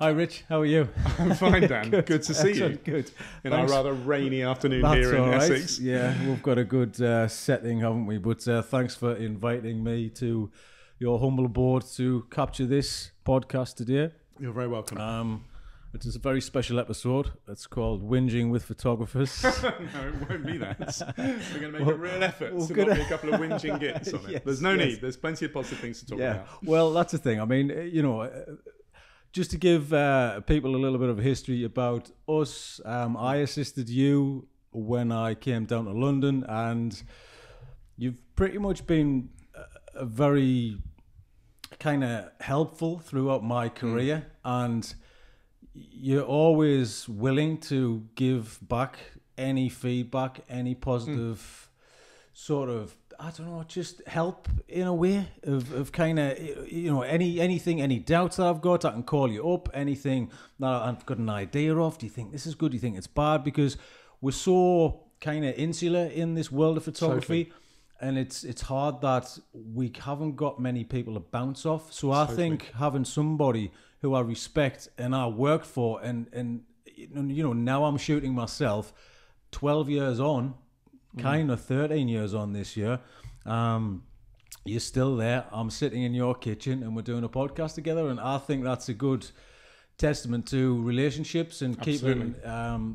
Hi, Rich. How are you? I'm fine, Dan. Good to see you. Good. In our rather rainy afternoon That's here in all right. Essex. Yeah, we've got a good setting, haven't we? But thanks for inviting me to your humble board to capture this podcast today. You're very welcome. It is a very special episode. It's called Whinging with Photographers. No, it won't be that. We're going to make a real effort to not be a couple of whinging gits on it. Yes, There's no need. There's plenty of positive things to talk about. Well, that's the thing. I mean, you know, just to give people a little bit of history about us, I assisted you when I came down to London, and you've pretty much been a very kind of helpful throughout my career, and you're always willing to give back any feedback, any positive sort of, I don't know, just help in a way of kind of, you know, anything, any doubts that I've got, I can call you up, anything that I've got an idea of. Do you think this is good? Do you think it's bad? Because we're so kind of insular in this world of photography. Totally. And it's hard that we haven't got many people to bounce off. So I think having somebody who I respect and I work for, and you know, now I'm shooting myself 12 years on, kind of 13 years on this year. You're still there. I'm sitting in your kitchen and we're doing a podcast together. And I think that's a good testament to relationships and keeping,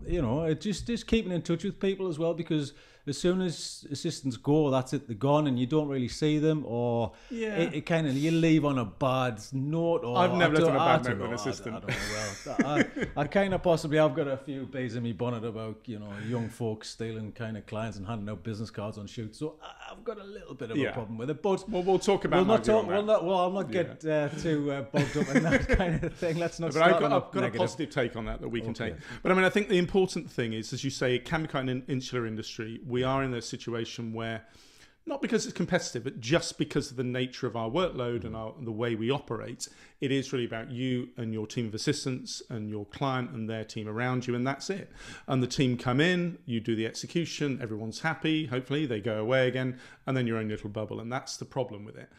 you know, it just keeping in touch with people as well, because as soon as assistants go, that's it, they're gone, and you don't really see them, or it kind of, you leave on a bad note. Or I've never left on a bad note with an assistant. I don't know. Well, I kind of possibly, I've got a few bees in my bonnet about, you know, young folks stealing kind of clients and handing out business cards on shoots. So I've got a little bit of a problem with it. But we'll talk about. I'll not get too bogged up in that kind of thing. Let's not. But I've got a positive take on that we can take. But I mean, I think the important thing is, as you say, it can be quite an insular industry. We are in a situation where, not because it's competitive, but just because of the nature of our workload and the way we operate, it is really about you and your team of assistants and your client and their team around you, and that's it. And the team come in, you do the execution, everyone's happy, hopefully they go away again, and then your own little bubble, and that's the problem with it.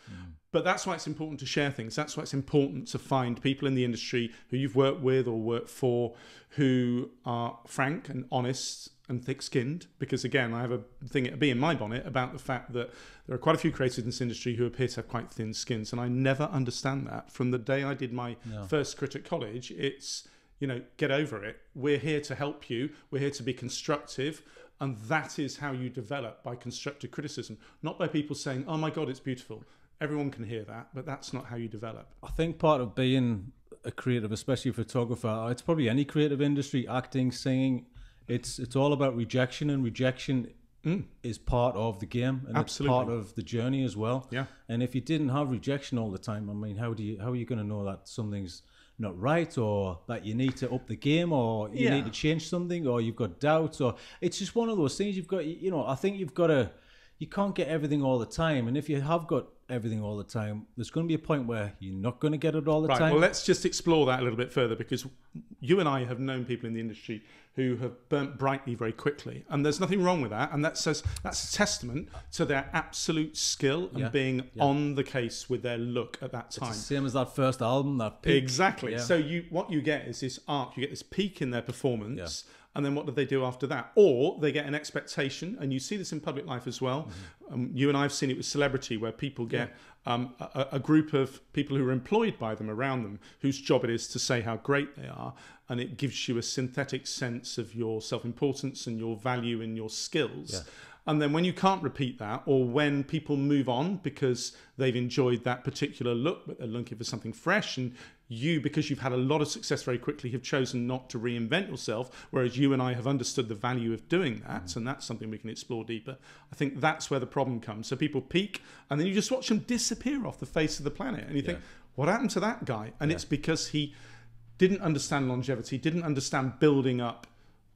But that's why it's important to share things. That's why it's important to find people in the industry who you've worked with or worked for who are frank and honest and thick-skinned, because again, I have a thing at bee in my bonnet about the fact that there are quite a few creators in this industry who appear to have quite thin skins, and I never understand that. From the day I did my first crit at college, it's, you know, get over it. We're here to help you. We're here to be constructive, and that is how you develop, by constructive criticism, not by people saying, oh my God, it's beautiful. Everyone can hear that, but that's not how you develop. I think part of being a creative, especially a photographer, it's probably any creative industry, acting, singing, it's all about rejection, and rejection is part of the game, and it's part of the journey as well. Yeah. And if you didn't have rejection all the time, I mean, how are you going to know that something's not right, or that you need to up the game, or you need to change something, or you've got doubts, or it's just one of those things you've got, you know, I think you can't get everything all the time. And if you have got everything all the time, there's going to be a point where you're not going to get it all the time. Well, let's just explore that a little bit further, because you and I have known people in the industry who have burnt brightly very quickly, and there's nothing wrong with that, and that's a testament to their absolute skill and being on the case with their look at that time. It's the same as that first album, that peak. Exactly. So what you get is this arc, you get this peak in their performance, and then what do they do after that? Or they get an expectation, and you see this in public life as well. You and I have seen it with celebrity, where people get a group of people who are employed by them around them, whose job it is to say how great they are, and it gives you a synthetic sense of your self-importance and your value and your skills. And then when you can't repeat that, or when people move on because they've enjoyed that particular look, but they're looking for something fresh, and you, because you've had a lot of success very quickly, have chosen not to reinvent yourself, whereas you and I have understood the value of doing that, and that's something we can explore deeper. I think that's where the problem comes. So people peak, and then you just watch them disappear off the face of the planet, and you think, what happened to that guy? And it's because he didn't understand longevity, didn't understand building up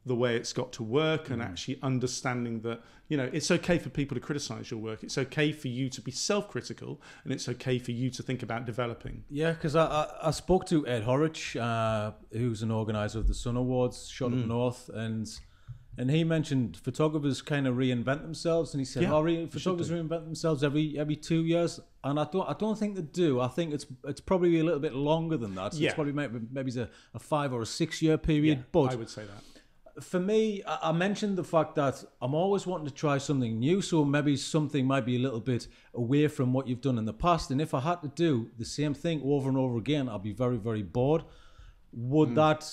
the way it's got to work, and actually understanding that, you know, it's okay for people to criticize your work. It's okay for you to be self-critical, and it's okay for you to think about developing. Yeah, because I spoke to Ed Horwich, who's an organizer of the Sun Awards, shot up north, and And he mentioned photographers kind of reinvent themselves, and he said, photographers reinvent themselves every 2 years, and I don't think they do. I think it's probably a little bit longer than that. So it's probably maybe a 5 or a 6 year period. But I would say that. For me, I mentioned the fact that I'm always wanting to try something new, so maybe something might be a little bit away from what you've done in the past. And if I had to do the same thing over and over again, I'd be very, very bored. Would that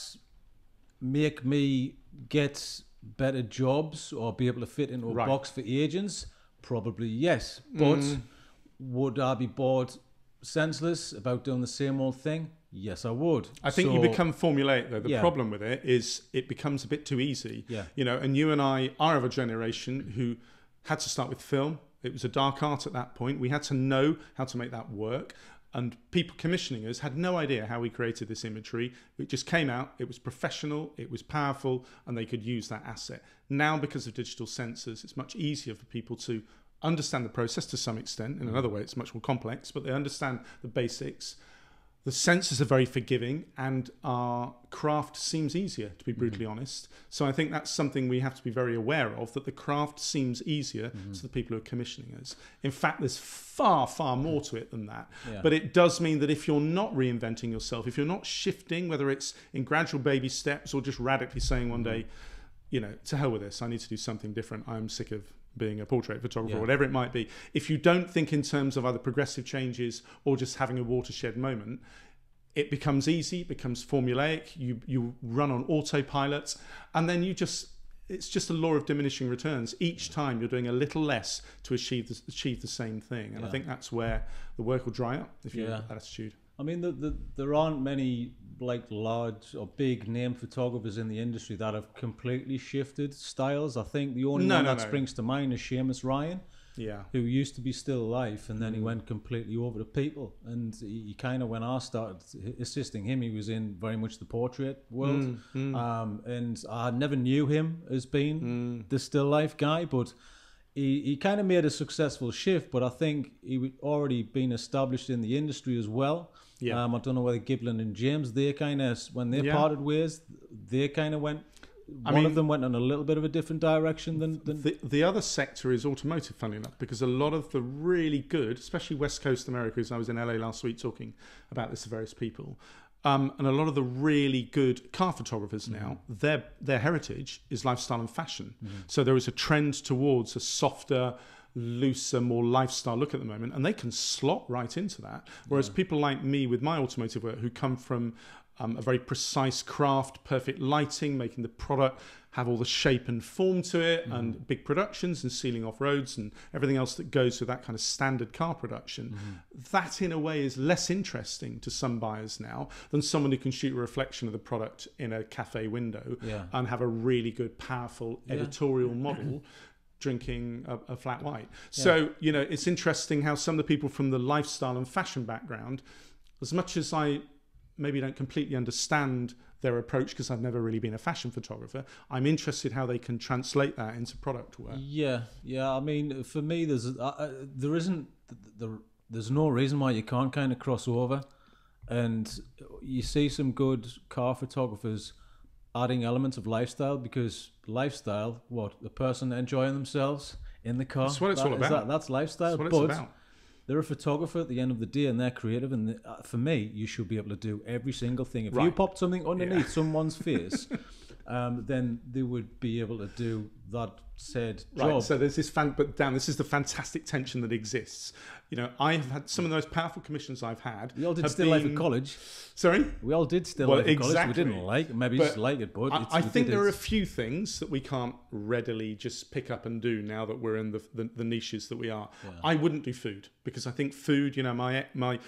make me get better jobs or be able to fit into a box for agents? Probably yes. But would I be bored senseless about doing the same old thing? Yes, I would. I think you become formulaic, though. The problem with it is it becomes a bit too easy. Yeah. You know, and you and I are of a generation who had to start with film. It was a dark art at that point. We had to know how to make that work. And people commissioning us had no idea how we created this imagery. It just came out. It was professional. It was powerful. And they could use that asset. Now, because of digital sensors, it's much easier for people to understand the process to some extent. In another way, it's much more complex. But they understand the basics. The sensors are very forgiving, and our craft seems easier, to be brutally honest. So I think that's something we have to be very aware of, that the craft seems easier to the people who are commissioning us. In fact, there's far, far more to it than that. Yeah. But it does mean that if you're not reinventing yourself, if you're not shifting, whether it's in gradual baby steps or just radically saying one day, you know, to hell with this, I need to do something different. I'm sick of being a portrait photographer, or whatever it might be. If you don't think in terms of either progressive changes or just having a watershed moment, it becomes easy, it becomes formulaic, you run on autopilot, and then it's just a law of diminishing returns. Each time you're doing a little less to achieve the same thing. And I think that's where the work will dry up if you have that attitude. I mean, there aren't many like large or big name photographers in the industry that have completely shifted styles. I think the only one that springs to mind is Seamus Ryan, who used to be still alive, and then he went completely over to people. And he kind of, when I started assisting him, he was in very much the portrait world. And I never knew him as being the still life guy, but he kind of made a successful shift. But I think he would already been established in the industry as well. I don't know whether Giblin and James, they kind of, when they parted ways, they kind of went, one of them went in a little bit of a different direction than... The other sector is automotive, funnily enough, because a lot of the really good, especially West Coast America, as I was in LA last week talking about this to various people, and a lot of the really good car photographers now, their heritage is lifestyle and fashion. So there is a trend towards a softer, looser, more lifestyle look at the moment, and they can slot right into that. Whereas people like me with my automotive work, who come from a very precise craft, perfect lighting, making the product have all the shape and form to it, and big productions and sealing off roads and everything else that goes with that kind of standard car production. That in a way is less interesting to some buyers now than someone who can shoot a reflection of the product in a cafe window and have a really good, powerful editorial model drinking a flat white. So, you know, it's interesting how some of the people from the lifestyle and fashion background, as much as I maybe don't completely understand their approach because I've never really been a fashion photographer, I'm interested how they can translate that into product work. I mean, for me, there's no reason why you can't kind of cross over, and you see some good car photographers adding elements of lifestyle, because lifestyle, the person enjoying themselves in the car, that's what it's all about. That's lifestyle. That's what it's about. They're a photographer at the end of the day, and they're creative. And for me, you should be able to do every single thing. If you popped something underneath someone's face, then they would be able to do that said job. Right. So there's this but Dan, this is the fantastic tension that exists. You know, I have had some of the most powerful commissions I've had. We all did still life at college. Sorry? We all did still life at college. We didn't like, maybe just like it, but I think there are a few things that we can't readily just pick up and do now that we're in the niches that we are. I wouldn't do food, because I think food, you know, my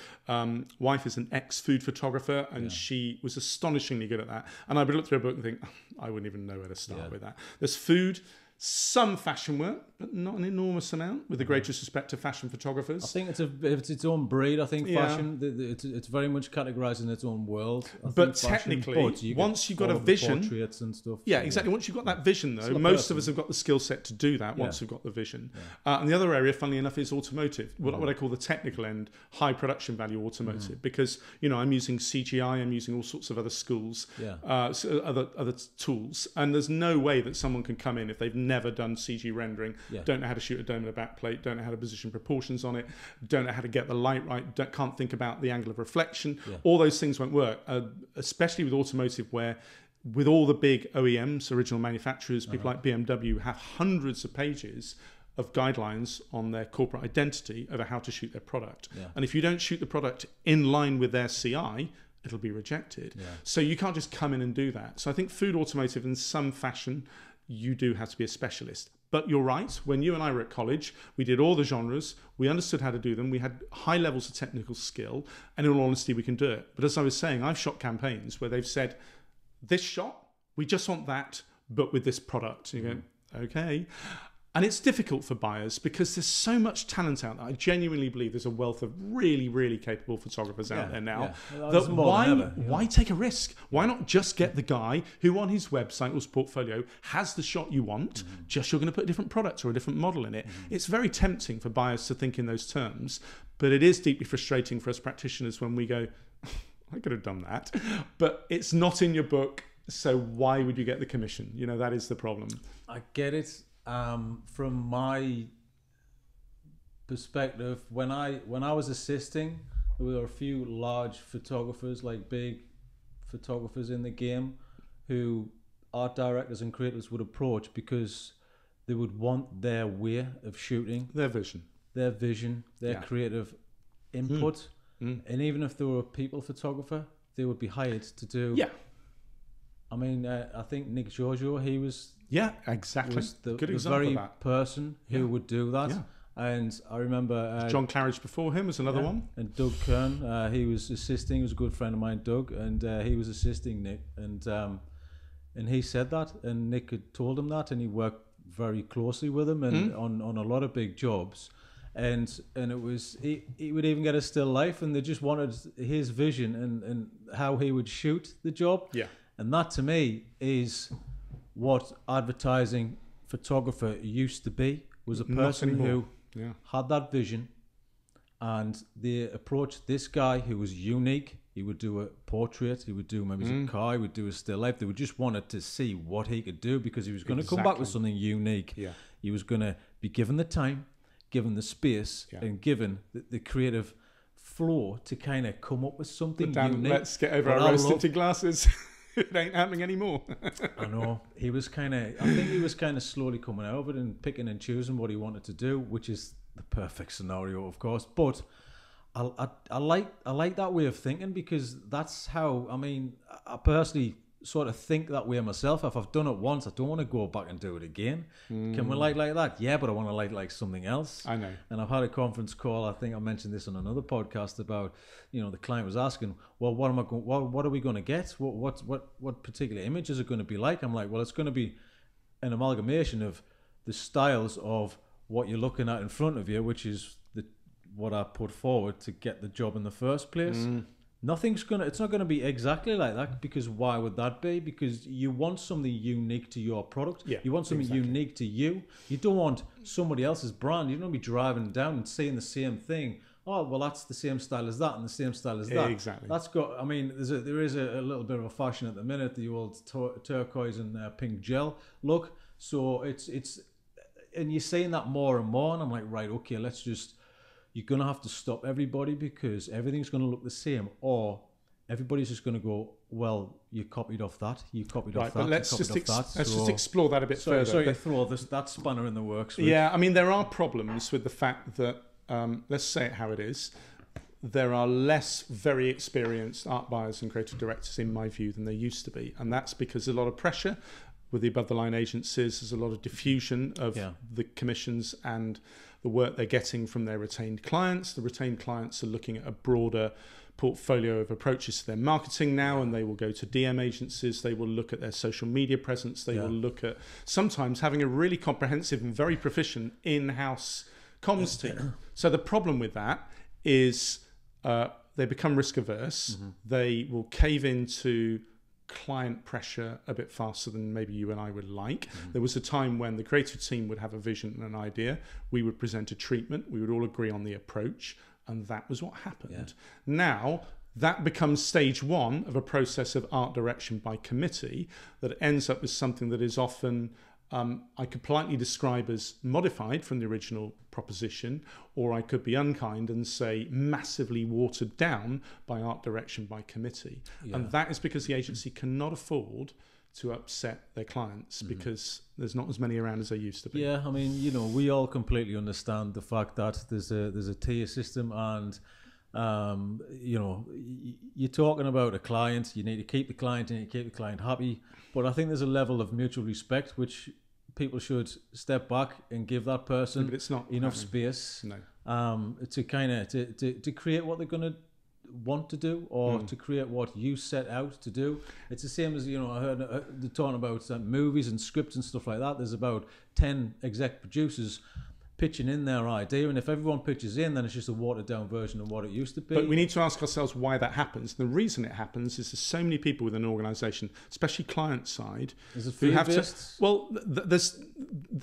wife is an ex-food photographer, and she was astonishingly good at that. And I would look through a book and think, I wouldn't even know where to start with that. There's food, Some fashion work, but not an enormous amount, with the greatest respect to fashion photographers. I think it's its own breed. I think fashion, it's very much categorized in its own world. But technically, once you've got a vision, portraits and stuff. Yeah, exactly. Once you've got that vision, though, most of us have got the skill set to do that once we've got the vision. And the other area, funnily enough, is automotive, what I call the technical end, high production value automotive, because, you know, I'm using CGI, I'm using all sorts of other schools, other tools, and there's no way that someone can come in if they've never done CG rendering, don't know how to shoot a dome and a backplate, don't know how to position proportions on it, don't know how to get the light right, can't think about the angle of reflection. All those things won't work, especially with automotive, where with all the big OEMs, original manufacturers, people like BMW have hundreds of pages of guidelines on their corporate identity over how to shoot their product. And if you don't shoot the product in line with their CI, it'll be rejected. So you can't just come in and do that. So I think food automotive, in some fashion, you do have to be a specialist. But you're right, when you and I were at college, we did all the genres, we understood how to do them, we had high levels of technical skill, and in all honesty, we can do it. But as I was saying, I've shot campaigns where they've said, this shot, we just want that, but with this product. And you go, okay. And it's difficult for buyers because there's so much talent out there. I genuinely believe there's a wealth of really, really capable photographers out there now. That why take a risk? Why not just get the guy who on his website or his portfolio has the shot you want, just you're going to put a different product or a different model in it. It's very tempting for buyers to think in those terms, but it is deeply frustrating for us practitioners when we go, I could have done that, but it's not in your book, so why would you get the commission? You know, that is the problem. I get it. From my perspective, when I was assisting, there were a few large photographers, like big photographers in the game, who art directors and creators would approach because they would want their way of shooting, their vision, their creative input, and even if they were a people photographer, they would be hired to do. I mean, I think Nick Giorgio, he was. Yeah, exactly. Was the example very of that. person who would do that. And I remember... John Claridge before him was another one. And Doug Kern, he was assisting. He was a good friend of mine, Doug, and he was assisting Nick. And he said that, and Nick had told him that, and he worked very closely with him and on a lot of big jobs. And it was... He would even get a still life, and they just wanted his vision and how he would shoot the job. And that, to me, is... what advertising photographer used to be, was a person who had that vision, and they approached this guy who was unique. He would do a portrait, he would do maybe a car, he would do a still life. They would just wanted to see what he could do because he was going to come back with something unique. He was going to be given the time, given the space, and given the creative flow to kind of come up with something unique. Let's get over our rose-tinted glasses. It ain't happening anymore. I know. I think he was kind of slowly coming out of it and picking and choosing what he wanted to do, which is the perfect scenario, of course. But I like that way of thinking because that's how, I mean, I personally sort of think that way myself. If I've done it once, I don't want to go back and do it again. Can we like that? Yeah, but I want to like something else. I know. And I've had a conference call. I think I mentioned this on another podcast about, you know, the client was asking, well, what are we going to get? What particular image is it going to be like? I'm like, well, it's going to be an amalgamation of the styles of what you're looking at in front of you, which is what I put forward to get the job in the first place. It's not gonna be exactly like that, because why would that be? Because you want something unique to your product. You want something unique to you. You don't want somebody else's brand. You don't want to be driving down and seeing the same thing. Oh, well, that's the same style as that and the same style as that. Exactly. That's got, I mean, there is a little bit of a fashion at the minute, the old turquoise and pink gel look. So it's, and you're seeing that more and more, and I'm like, right, okay, you're going to have to stop everybody because everything's going to look the same, or everybody's just going to go, well, you copied off that, you copied off that, but let's just explore that a bit further. Sorry to throw that spanner in the works. Yeah, I mean, there are problems with the fact that, let's say it how it is, there are less very experienced art buyers and creative directors, in my view, than there used to be. And that's because there's a lot of pressure with the above-the-line agencies. There's a lot of diffusion of the commissions and the work they're getting from their retained clients. The retained clients are looking at a broader portfolio of approaches to their marketing now, and they will go to DM agencies, they will look at their social media presence, they will look at sometimes having a really comprehensive and very proficient in-house comms team. So the problem with that is they become risk averse. They will cave into client pressure a bit faster than maybe you and I would like. There was a time when the creative team would have a vision and an idea. We would present a treatment. We would all agree on the approach. And that was what happened. Now, that becomes stage one of a process of art direction by committee that ends up with something that is often, I could politely describe as modified from the original proposition, or I could be unkind and say massively watered down by art direction by committee. And that is because the agency cannot afford to upset their clients because there's not as many around as there used to be. Yeah, I mean, you know, we all completely understand the fact that there's a tier system, and you know, you're talking about a client. You need to keep the client and you keep the client happy. But I think there's a level of mutual respect which people should step back and give that person but it's not enough space to kind of to create what they're going to want to do, or to create what you set out to do. It's the same as, you know, I heard they're talking about movies and scripts and stuff like that. There's about 10 exec producers pitching in their idea, and if everyone pitches in, then it's just a watered down version of what it used to be. But we need to ask ourselves why that happens. The reason it happens is there's so many people within an organisation, especially client side, who have to. Well,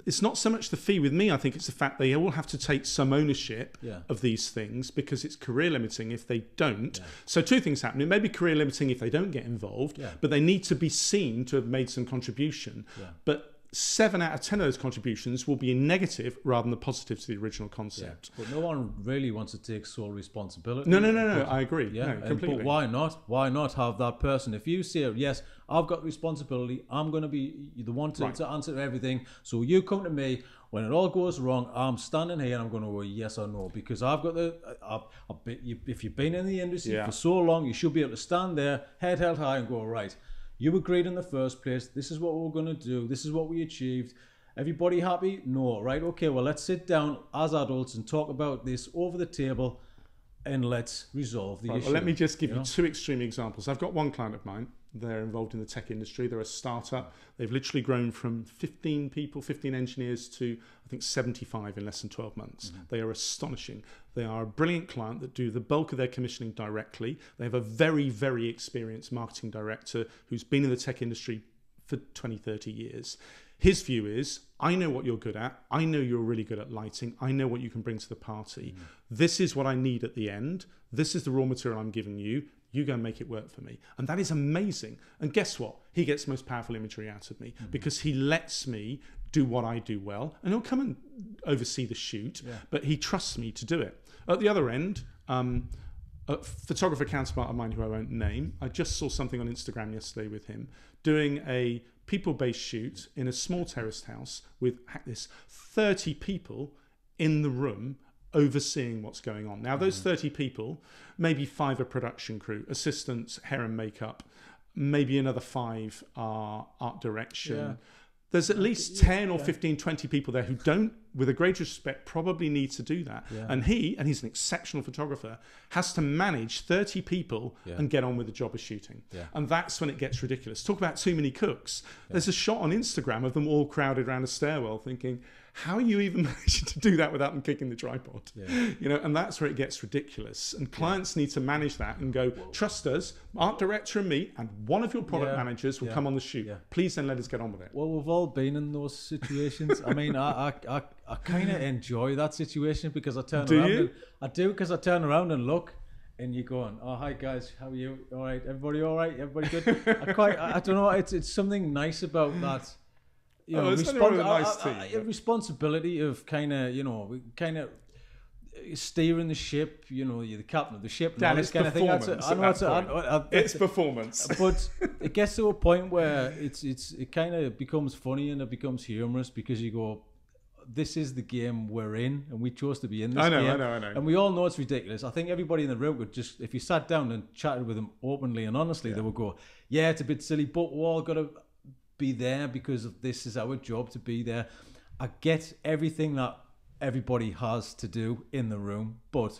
it's not so much the fee with me. I think it's the fact they all have to take some ownership of these things, because it's career limiting if they don't. So two things happen. It may be career limiting if they don't get involved, but they need to be seen to have made some contribution. But 7 out of 10 of those contributions will be in negative rather than positive to the original concept. But no one really wants to take sole responsibility. No, I agree. No, completely. But why not? Why not have that person? If you say, yes, I've got responsibility, I'm going to be the one to answer everything. So you come to me when it all goes wrong. I'm standing here and I'm going to go yes or no, because I've got if you've been in the industry for so long, you should be able to stand there, head held high, and go, right, you agreed in the first place. This is what we're going to do. This is what we achieved. Everybody happy? No. Right? Okay, well, let's sit down as adults and talk about this over the table, and let's resolve the issue. Well, let me just give you 2 extreme examples. I've got one client of mine. They're involved in the tech industry. They're a startup. They've literally grown from 15 people, 15 engineers to, I think, 75 in less than 12 months. They are astonishing. They are a brilliant client that do the bulk of their commissioning directly. They have a very, very experienced marketing director who's been in the tech industry for 20, 30 years. His view is, I know what you're good at. I know you're really good at lighting. I know what you can bring to the party. This is what I need at the end. This is the raw material I'm giving you. You go and make it work for me. And that is amazing. And guess what? He gets the most powerful imagery out of me because he lets me do what I do well. And he'll come and oversee the shoot, but he trusts me to do it. At the other end, a photographer counterpart of mine who I won't name, I just saw something on Instagram yesterday with him doing a people-based shoot in a small terraced house with 30 people in the room overseeing what's going on. Now, those 30 people, maybe 5 are production crew, assistants, hair and makeup, maybe another 5 are art direction. There's at least 10 or 15, 20 people there who don't, with a great respect, probably need to do that. And he's an exceptional photographer, has to manage 30 people and get on with the job of shooting. And that's when it gets ridiculous. Talk about too many cooks. There's a shot on Instagram of them all crowded around a stairwell thinking, how are you even managing to do that without them kicking the tripod? You know, and that's where it gets ridiculous. And clients need to manage that and go, trust us, art director and me, and one of your product managers will come on the shoot. Please then let us get on with it. Well, we've all been in those situations. I mean, I kind of enjoy that situation because I turn around. I do, because I turn around and look, and you're going, oh, hi guys, how are you? All right, everybody all right? Everybody good? I don't know, it's something nice about that. You know, responsibility of kind of steering the ship. You know, you're the captain of the ship. Dan, it's kind performance. I know it's performance. But it gets to a point where it kind of becomes funny and it becomes humorous because you go, this is the game we're in, and we chose to be in this game. I know. And we all know it's ridiculous. I think everybody in the room would just, if you sat down and chatted with them openly and honestly, they would go, yeah, it's a bit silly, but we all got to be there because of this is our job to be there. I get everything that everybody has to do in the room, but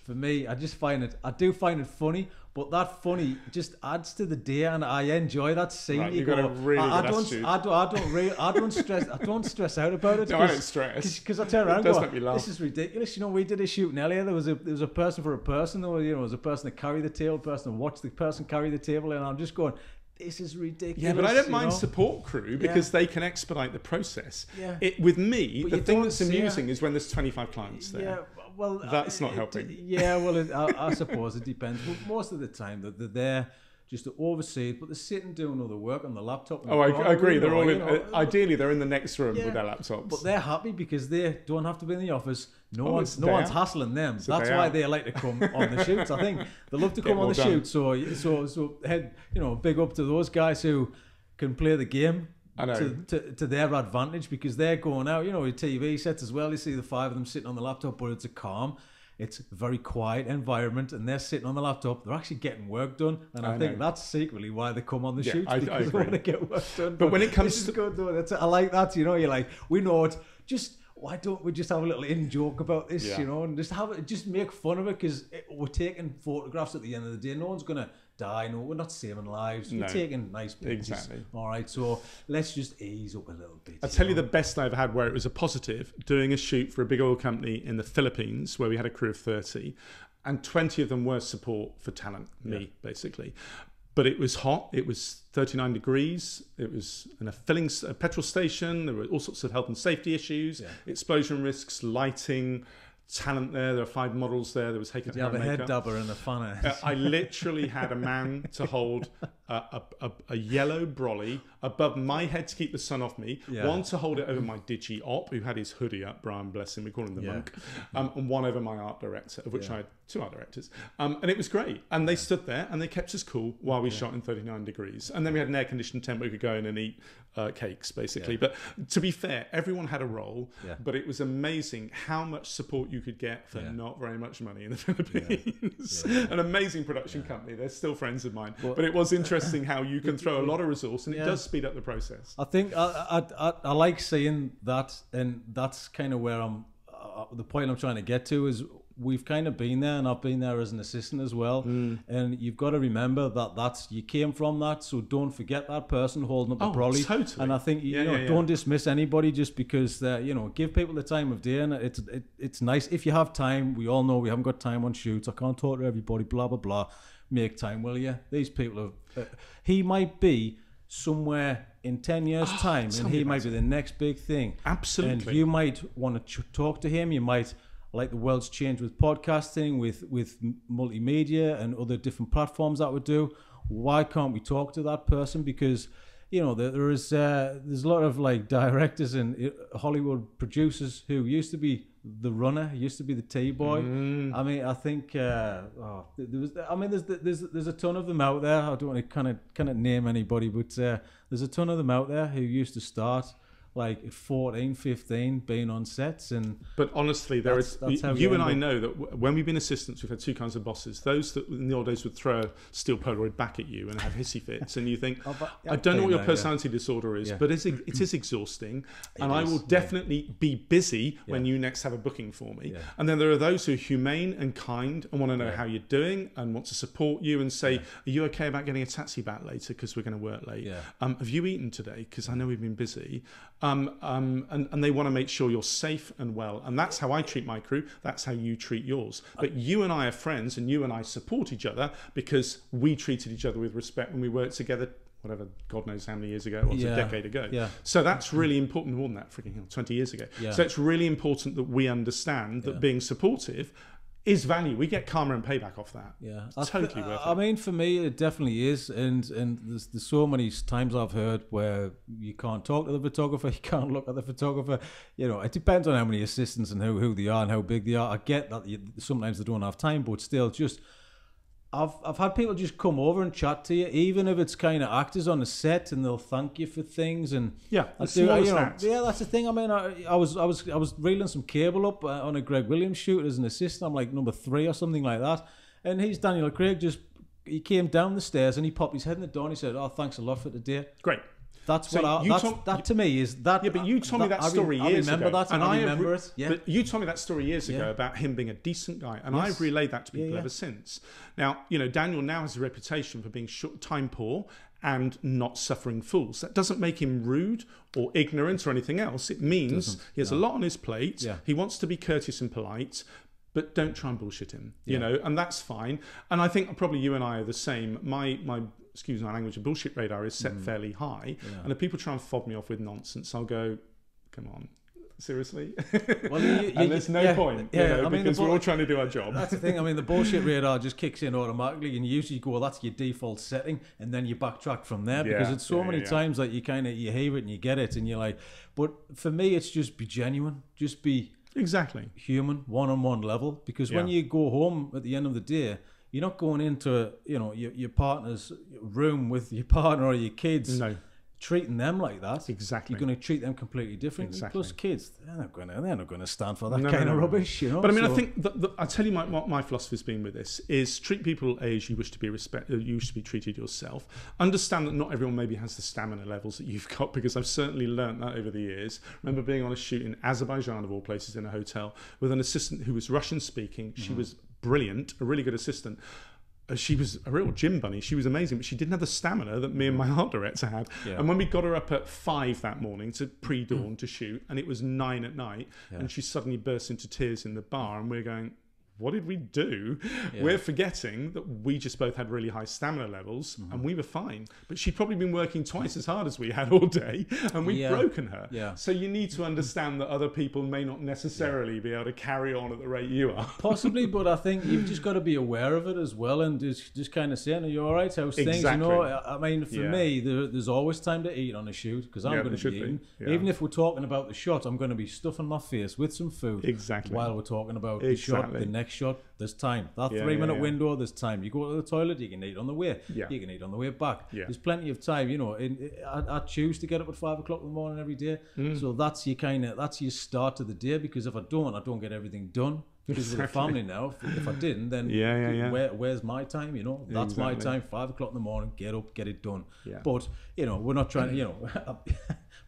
for me, I do find it funny, but that funny just adds to the day, and I enjoy that scene. Right, you've got a really good attitude. I don't stress out about it. No, I don't stress. Because I turn around and does go, make me laugh. this is ridiculous. You know, we did a shooting earlier. There was a person for a person. There was a person to carry the table, a person to watch the person carry the table, and I'm just going, this is ridiculous. Yeah, but I don't mind support crew because they can expedite the process. Yeah. With me, the thing that's amusing is when there's 25 clients there. Yeah, well, that's not helping. Yeah, well, I suppose it depends. But most of the time, they're there just to oversee it, but they're sitting doing other work on the laptop. I agree. They're all in. Ideally, they're in the next room with their laptops. But they're happy because they don't have to be in the office. No one's hassling them. So that's why they like to come on the shoots. I think they love to come on the shoots. So big up to those guys who can play the game. I know. To their advantage, because they're going out, your TV sets as well. You see the 5 of them sitting on the laptop, but it's a calm. It's a very quiet environment, and they're sitting on the laptop. They're actually getting work done, and I think that's secretly why they come on the shoots, because they want to get work done. But when it comes to good though, I like that. You're like, we know it. Just why don't we just have a little in joke about this, and just make fun of it, because we're taking photographs at the end of the day. No one's gonna die. No, we're not saving lives. We're taking nice pictures. Exactly. All right, so let's just ease up a little bit. I'll tell you the best I ever had, where it was a positive, doing a shoot for a big oil company in the Philippines, where we had a crew of 30, and 20 of them were support for talent, basically. But it was hot. It was 39 degrees. It was in a petrol station. There were all sorts of health and safety issues, explosion risks, lighting, talent there. There were 5 models there. There was Did you have a head dabber and a fan? I literally had a man to hold a yellow brolly above my head to keep the sun off me, one to hold it over my digi-op, who had his hoodie up, Brian bless him, we call him the monk, and one over my art director, of which I had 2 art directors. And it was great. And they stood there and they kept us cool while we shot in 39 degrees. And then we had an air-conditioned tent where we could go in and eat cakes, basically. But to be fair, everyone had a role, but it was amazing how much support you could get for not very much money in the Philippines. An amazing production company. They're still friends of mine. But it was interesting how you can throw a lot of resource, and it does speed up the process. I think I like seeing that, and that's kind of where the point I'm trying to get to is we've kind of been there, and I've been there as an assistant as well. And you've got to remember that you came from that, so don't forget that person holding up the brolly. Totally. And I think don't dismiss anybody just because give people the time of day, and it's nice if you have time. We all know we haven't got time on shoots. I can't talk to everybody. Blah blah blah. Make time, will you? These people have. He might be somewhere in 10 years' time, and he might be the next big thing. Absolutely. And you might want to talk to him. You might. Like the world's changed with podcasting, with multimedia and other different platforms that we do. Why can't we talk to that person? Because there's a lot of like directors and Hollywood producers who used to be the runner, used to be the T-boy. I mean, I think there's a ton of them out there. I don't want to kind of name anybody, but there's a ton of them out there who used to start like 14, 15, being on sets. But honestly, you and I know that when we've been assistants, we've had 2 kinds of bosses. Those that in the old days would throw a steel Polaroid back at you and have hissy fits, and you think, I don't know what your personality disorder is, but it is exhausting, and I will definitely be busy when you next have a booking for me. And then there are those who are humane and kind and want to know how you're doing and want to support you and say, are you okay about getting a taxi back later because we're going to work late? Have you eaten today? Because I know we've been busy. And they want to make sure you're safe and well. And that's how I treat my crew. That's how you treat yours. But you and I are friends, and you and I support each other because we treated each other with respect when we worked together, whatever, God knows how many years ago, a decade ago. So that's really important, more than that, freaking 20 years ago. So it's really important that we understand that being supportive is value. We get karma and payback off that. Totally worth it. I mean, for me, it definitely is. And there's so many times I've heard where you can't talk to the photographer, you can't look at the photographer. It depends on how many assistants and who they are and how big they are. I get that sometimes they don't have time, but still, just I've had people just come over and chat to you, even if it's kind of actors on the set, and they'll thank you for things. And that's the thing. I mean, I was reeling some cable up on a Greg Williams shoot as an assistant. I'm like number 3 or something like that, and he's Daniel Craig. He came down the stairs and he popped his head in the door and he said, "Oh, thanks a lot for today." Great. That's So what that to me is that. Yeah, but you told me that story years ago. I remember that, and I remember it. Yeah. But you told me that story years ago about him being a decent guy, and I've relayed that to people ever since. Now, you know, Daniel now has a reputation for being time poor and not suffering fools. That doesn't make him rude or ignorant or anything else. It means he has a lot on his plate. Yeah. He wants to be courteous and polite, but don't try and bullshit him, you know, and that's fine. And I think probably you and I are the same. My excuse my language, a bullshit radar is set fairly high. Yeah. And if people try and fob me off with nonsense, I'll go, come on, seriously? Well, and there's no point, you know, because we're all trying to do our job. That's the thing. I mean, the bullshit radar just kicks in automatically, and you usually go, well, that's your default setting, and then you backtrack from there, because it's so many times that you hear it and you get it, and you're like, but for me, it's just be genuine, just be exactly human, one-on-one level, because when you go home at the end of the day, you're not going into, you know, your partner's room with your partner or your kids, treating them like that. Exactly. You're going to treat them completely differently. Exactly. Plus, kids, they're not going to stand for that kind of rubbish, you know. But I mean, I think I'll tell you what my philosophy has been with this is treat people as you wish to be you wish to be treated yourself. Understand that not everyone maybe has the stamina levels that you've got, because I've certainly learnt that over the years. I remember being on a shoot in Azerbaijan, of all places, in a hotel with an assistant who was Russian speaking. She was brilliant, a really good assistant. She was a real gym bunny. She was amazing, but she didn't have the stamina that me and my art director had. Yeah. And when we got her up at 5 that morning to pre-dawn to shoot, and it was 9 at night, and she suddenly burst into tears in the bar, and we're going, what did we do? Yeah. We're forgetting that we just both had really high stamina levels, and we were fine. But she'd probably been working twice as hard as we had all day, and we'd broken her. Yeah. So you need to understand that other people may not necessarily be able to carry on at the rate you are. Possibly, but I think you've just got to be aware of it as well, and just kind of saying, are you all right? How's things? You know, I mean, for me, there's always time to eat on a shoot, because I'm going to be eating. Even if we're talking about the shot, I'm going to be stuffing my face with some food while we're talking about the shot, the next shot. There's time. That 3-minute window, there's time. You go to the toilet, you can eat on the way. You can eat on the way back. There's plenty of time, you know. I choose to get up at 5 o'clock in the morning every day. So that's your start to the day, because if I don't get everything done. Because with a family now, if I didn't, then where's my time? You know, that's my time. 5 o'clock in the morning, get up, get it done. But you know, we're not trying to, you know,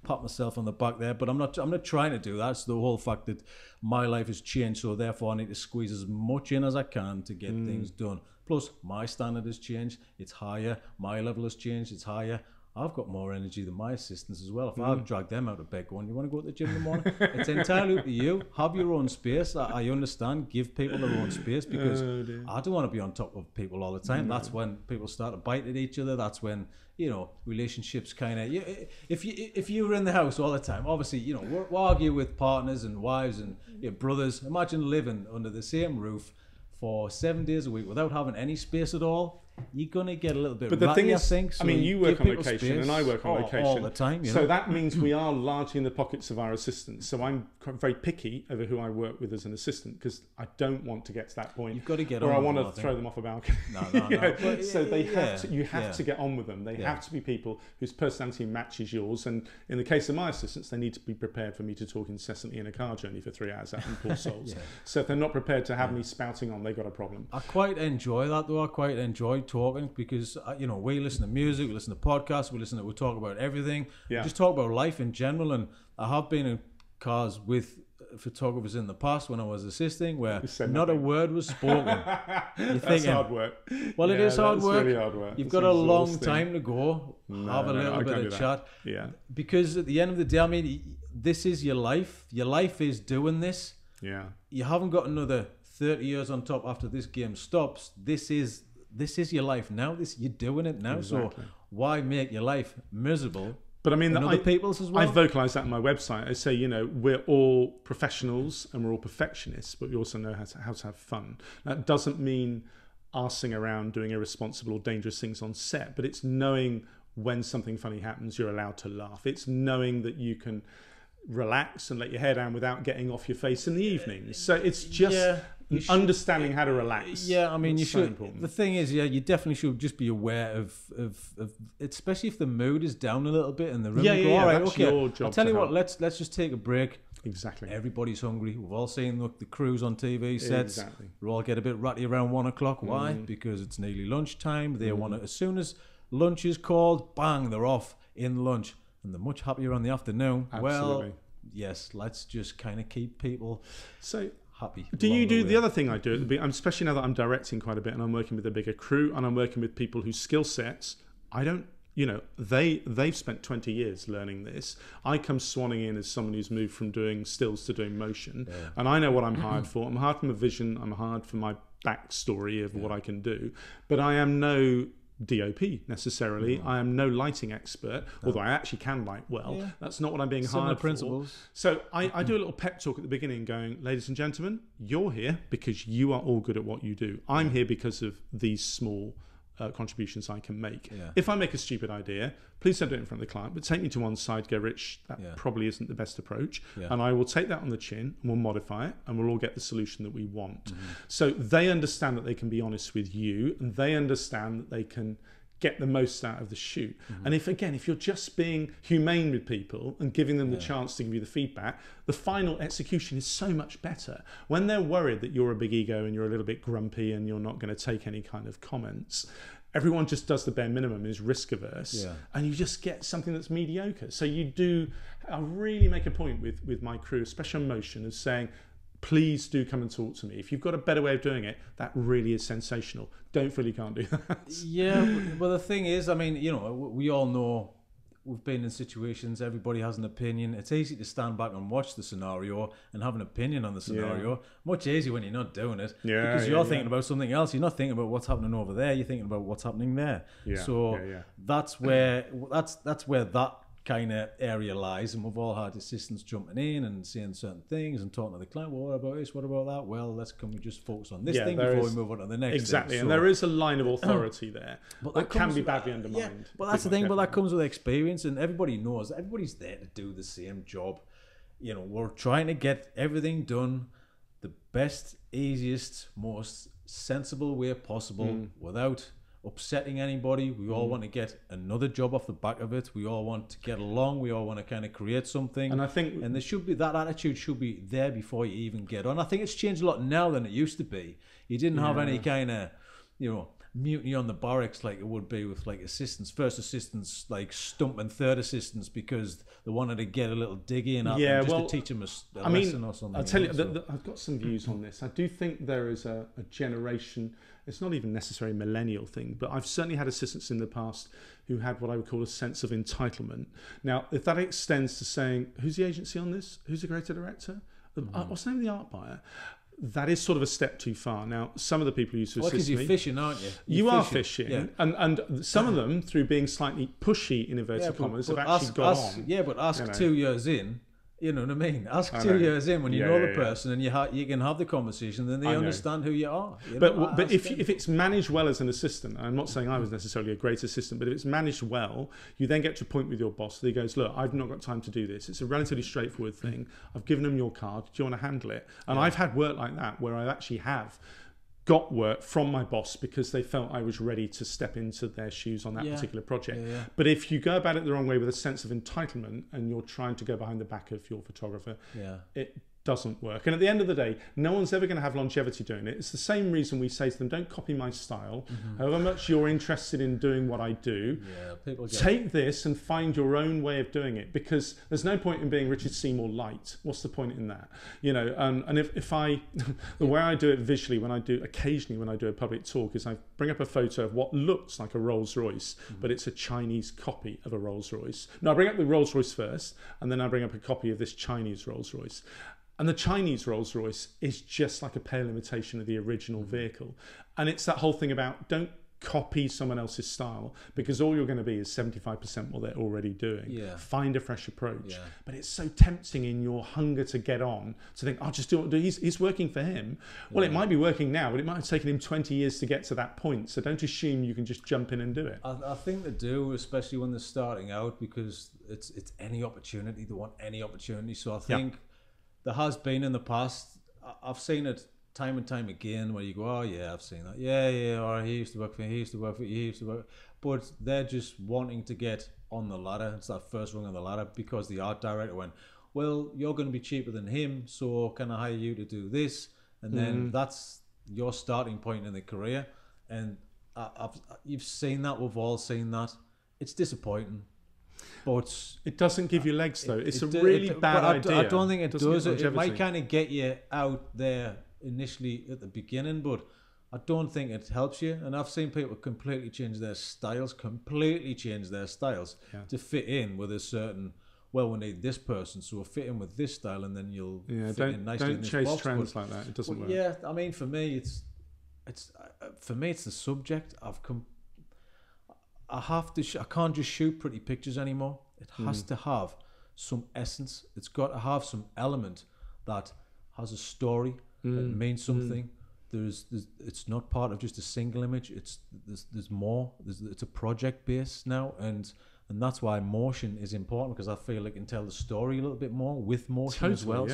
pat myself on the back there. But I'm not trying to do that. It's the whole fact that my life has changed, so therefore I need to squeeze as much in as I can to get things done. Plus, my standard has changed; it's higher. My level has changed; it's higher. I've got more energy than my assistants as well. If I drag them out of bed going, you want to go to the gym in the morning? It's entirely up to you. Have your own space. I understand. Give people their own space, because I don't want to be on top of people all the time. That's when people start to bite at each other. That's when, you know, relationships kind of... If you were in the house all the time, obviously, you know, we'll argue with partners and wives and brothers. Imagine living under the same roof for 7 days a week without having any space at all. You're going to get a little bit but the ratty, thing is, I think. So I mean, you work on location and I work on location. All the time, you know? So that means we are largely in the pockets of our assistants. So I'm very picky over who I work with as an assistant, because I don't want to get to that point. You've got to get where on I want to throw them off a balcony. No. But, so they have to, you have to get on with them. They have to be people whose personality matches yours. And in the case of my assistants, they need to be prepared for me to talk incessantly in a car journey for 3 hours out in Poor Souls. So if they're not prepared to have me spouting on, they've got a problem. I quite enjoy that, though. I quite enjoy talking, because you know, we listen to music, we listen to podcasts, we talk about everything. We just talk about life in general. And I have been in cars with photographers in the past when I was assisting, where not a word was spoken. You're thinking, that's hard work. Well, it is hard work. Really hard work. You've got a long time to go. Have a little bit of chat. Because at the end of the day, I mean, this is your life. Your life is doing this. You haven't got another 30 years on top after this game stops. This is your life now. You're doing it now. Exactly. So why make your life miserable? But I mean, other people's as well. I vocalise that on my website. I say, you know, we're all professionals and we're all perfectionists, but we also know how to have fun. That doesn't mean arsing around doing irresponsible or dangerous things on set, but it's knowing when something funny happens, you're allowed to laugh. It's knowing that you can relax and let your hair down without getting off your face in the evenings. So it's just understanding how to relax. I mean, you should. The thing is, you definitely should just be aware of especially if the mood is down a little bit in the room. All right, okay. I'll tell you what. Let's just take a break. Exactly. Everybody's hungry. We've all seen the crews on TV sets. Exactly. We all get a bit ratty around 1 o'clock. Why? Because it's nearly lunchtime. They want to, as soon as lunch is called, bang, they're off in lunch. and they're much happier on the afternoon. Absolutely. Well, yes, let's just kind of keep people happy. Do you do the other thing I do, especially now that I'm directing quite a bit and I'm working with a bigger crew and I'm working with people whose skill sets, I don't, they've spent 20 years learning this. I come swanning in as someone who's moved from doing stills to doing motion, and I know what I'm hired for. I'm hired for my vision. I'm hired for my backstory of what I can do, but I am no DOP necessarily. I am no lighting expert, although I actually can light well. Yeah. That's not what I'm being hired principles. for. So I do a little pep talk at the beginning going, ladies and gentlemen, you're here because you are all good at what you do. I'm here because of these small contributions I can make. Yeah. If I make a stupid idea, please don't do it in front of the client, but take me to one side, go, Rich, that probably isn't the best approach. Yeah. And I will take that on the chin and we'll modify it and we'll all get the solution that we want. So they understand that they can be honest with you and they understand that they can get the most out of the shoot. And if you're just being humane with people and giving them the chance to give you the feedback, the final execution is so much better. When they're worried that you're a big ego and you're a little bit grumpy and you're not going to take any kind of comments, everyone just does the bare minimum, is risk averse, and you just get something that's mediocre. So I really make a point with my crew, especially on motion, of saying, please do come and talk to me. If you've got a better way of doing it, that really is sensational. Don't feel you can't do that. Yeah, well, the thing is, I mean, we all know, we've been in situations, everybody has an opinion. It's easy to stand back and watch the scenario and have an opinion on the scenario. Much easier when you're not doing it. Because you're thinking about something else. You're not thinking about what's happening over there. You're thinking about what's happening there. That's where that kind of area lies, and we've all had assistants jumping in and saying certain things and talking to the client. Well, what about this? What about that? Well, can we just focus on this thing before we move on to the next exactly thing? And there is a line of authority there but that can be badly undermined. Yeah, but that's the thing. But that comes with experience, and everybody knows that everybody's there to do the same job. We're trying to get everything done the best, easiest, most sensible way possible without upsetting anybody. We all want to get another job off the back of it. We all want to get along. We all want to kind of create something. And I think, there should be that attitude should be there before you even get on. I think it's changed a lot now than it used to be. You didn't have any kind of, mutiny on the barracks like it would be with like first assistants, like stumping third assistants because they wanted to get a little dig in at them just to teach them a lesson or something. I'll tell you, I've got some views on this. I do think there is a generation, it's not even necessarily a millennial thing, but I've certainly had assistants in the past who had what I would call a sense of entitlement. Now, if that extends to saying, who's the agency on this? Who's the creative director? What's the name of the art buyer? That is sort of a step too far. Now, some of the people who used to assist me... because you're fishing, aren't you? You are fishing. And some of them, through being slightly pushy, in inverted commas, have actually got on. Yeah, but ask 2 years in, you know what I mean? Ask 2 years in when you know the person and you can have the conversation, then they understand who you are. But if it's managed well as an assistant, and I'm not saying I was necessarily a great assistant, but if it's managed well, you then get to a point with your boss that he goes, look, I've not got time to do this. It's a relatively straightforward thing. I've given them your card. Do you want to handle it? And I've had work like that where I actually have got work from my boss because they felt I was ready to step into their shoes on that particular project. But if you go about it the wrong way with a sense of entitlement and you're trying to go behind the back of your photographer, it doesn't work. And at the end of the day, no one's ever going to have longevity doing it. It's the same reason we say to them, don't copy my style. However much you're interested in doing what I do, take this and find your own way of doing it, because there's no point in being Richard Seymour light. What's the point in that? And if I, the way I do it visually, occasionally when I do a public talk, is I bring up a photo of what looks like a Rolls Royce, but it's a Chinese copy of a Rolls Royce. No, I bring up the Rolls Royce first, and then I bring up a copy of this Chinese Rolls Royce. And the Chinese Rolls Royce is just like a pale imitation of the original vehicle. And it's that whole thing about don't copy someone else's style, because all you're going to be is 75% what they're already doing. Find a fresh approach. But it's so tempting in your hunger to get on to think, I'll just do what he's working for him. Well, it might be working now, but it might have taken him 20 years to get to that point. So don't assume you can just jump in and do it. I think they do, especially when they're starting out, because it's any opportunity. They want any opportunity. So I think there has been in the past, I've seen it time and time again, where you go, oh yeah, I've seen that, or he used to work for me, he used to work, but they're just wanting to get on the ladder. It's that first rung on the ladder, because the art director went, well, you're going to be cheaper than him, so can I hire you to do this? And then that's your starting point in the career. And you've seen that, we've all seen that. It's disappointing. But it doesn't give you legs, though. It's a really bad idea. I don't think it does. It might longevity. kind of get you out there initially at the beginning, but I don't think it helps you. And I've seen people completely change their styles to fit in with a certain. Well, we need this person, so we'll fit in with this style, and then you'll fit in nicely. Don't chase trends like that. It doesn't work. Yeah, I mean, for me, it's the subject. I can't just shoot pretty pictures anymore. It has to have some essence. It's got to have some element that has a story that means something. It's not part of just a single image. There's more. It's a project base now, and that's why motion is important, because I feel it can tell the story a little bit more with motion as well.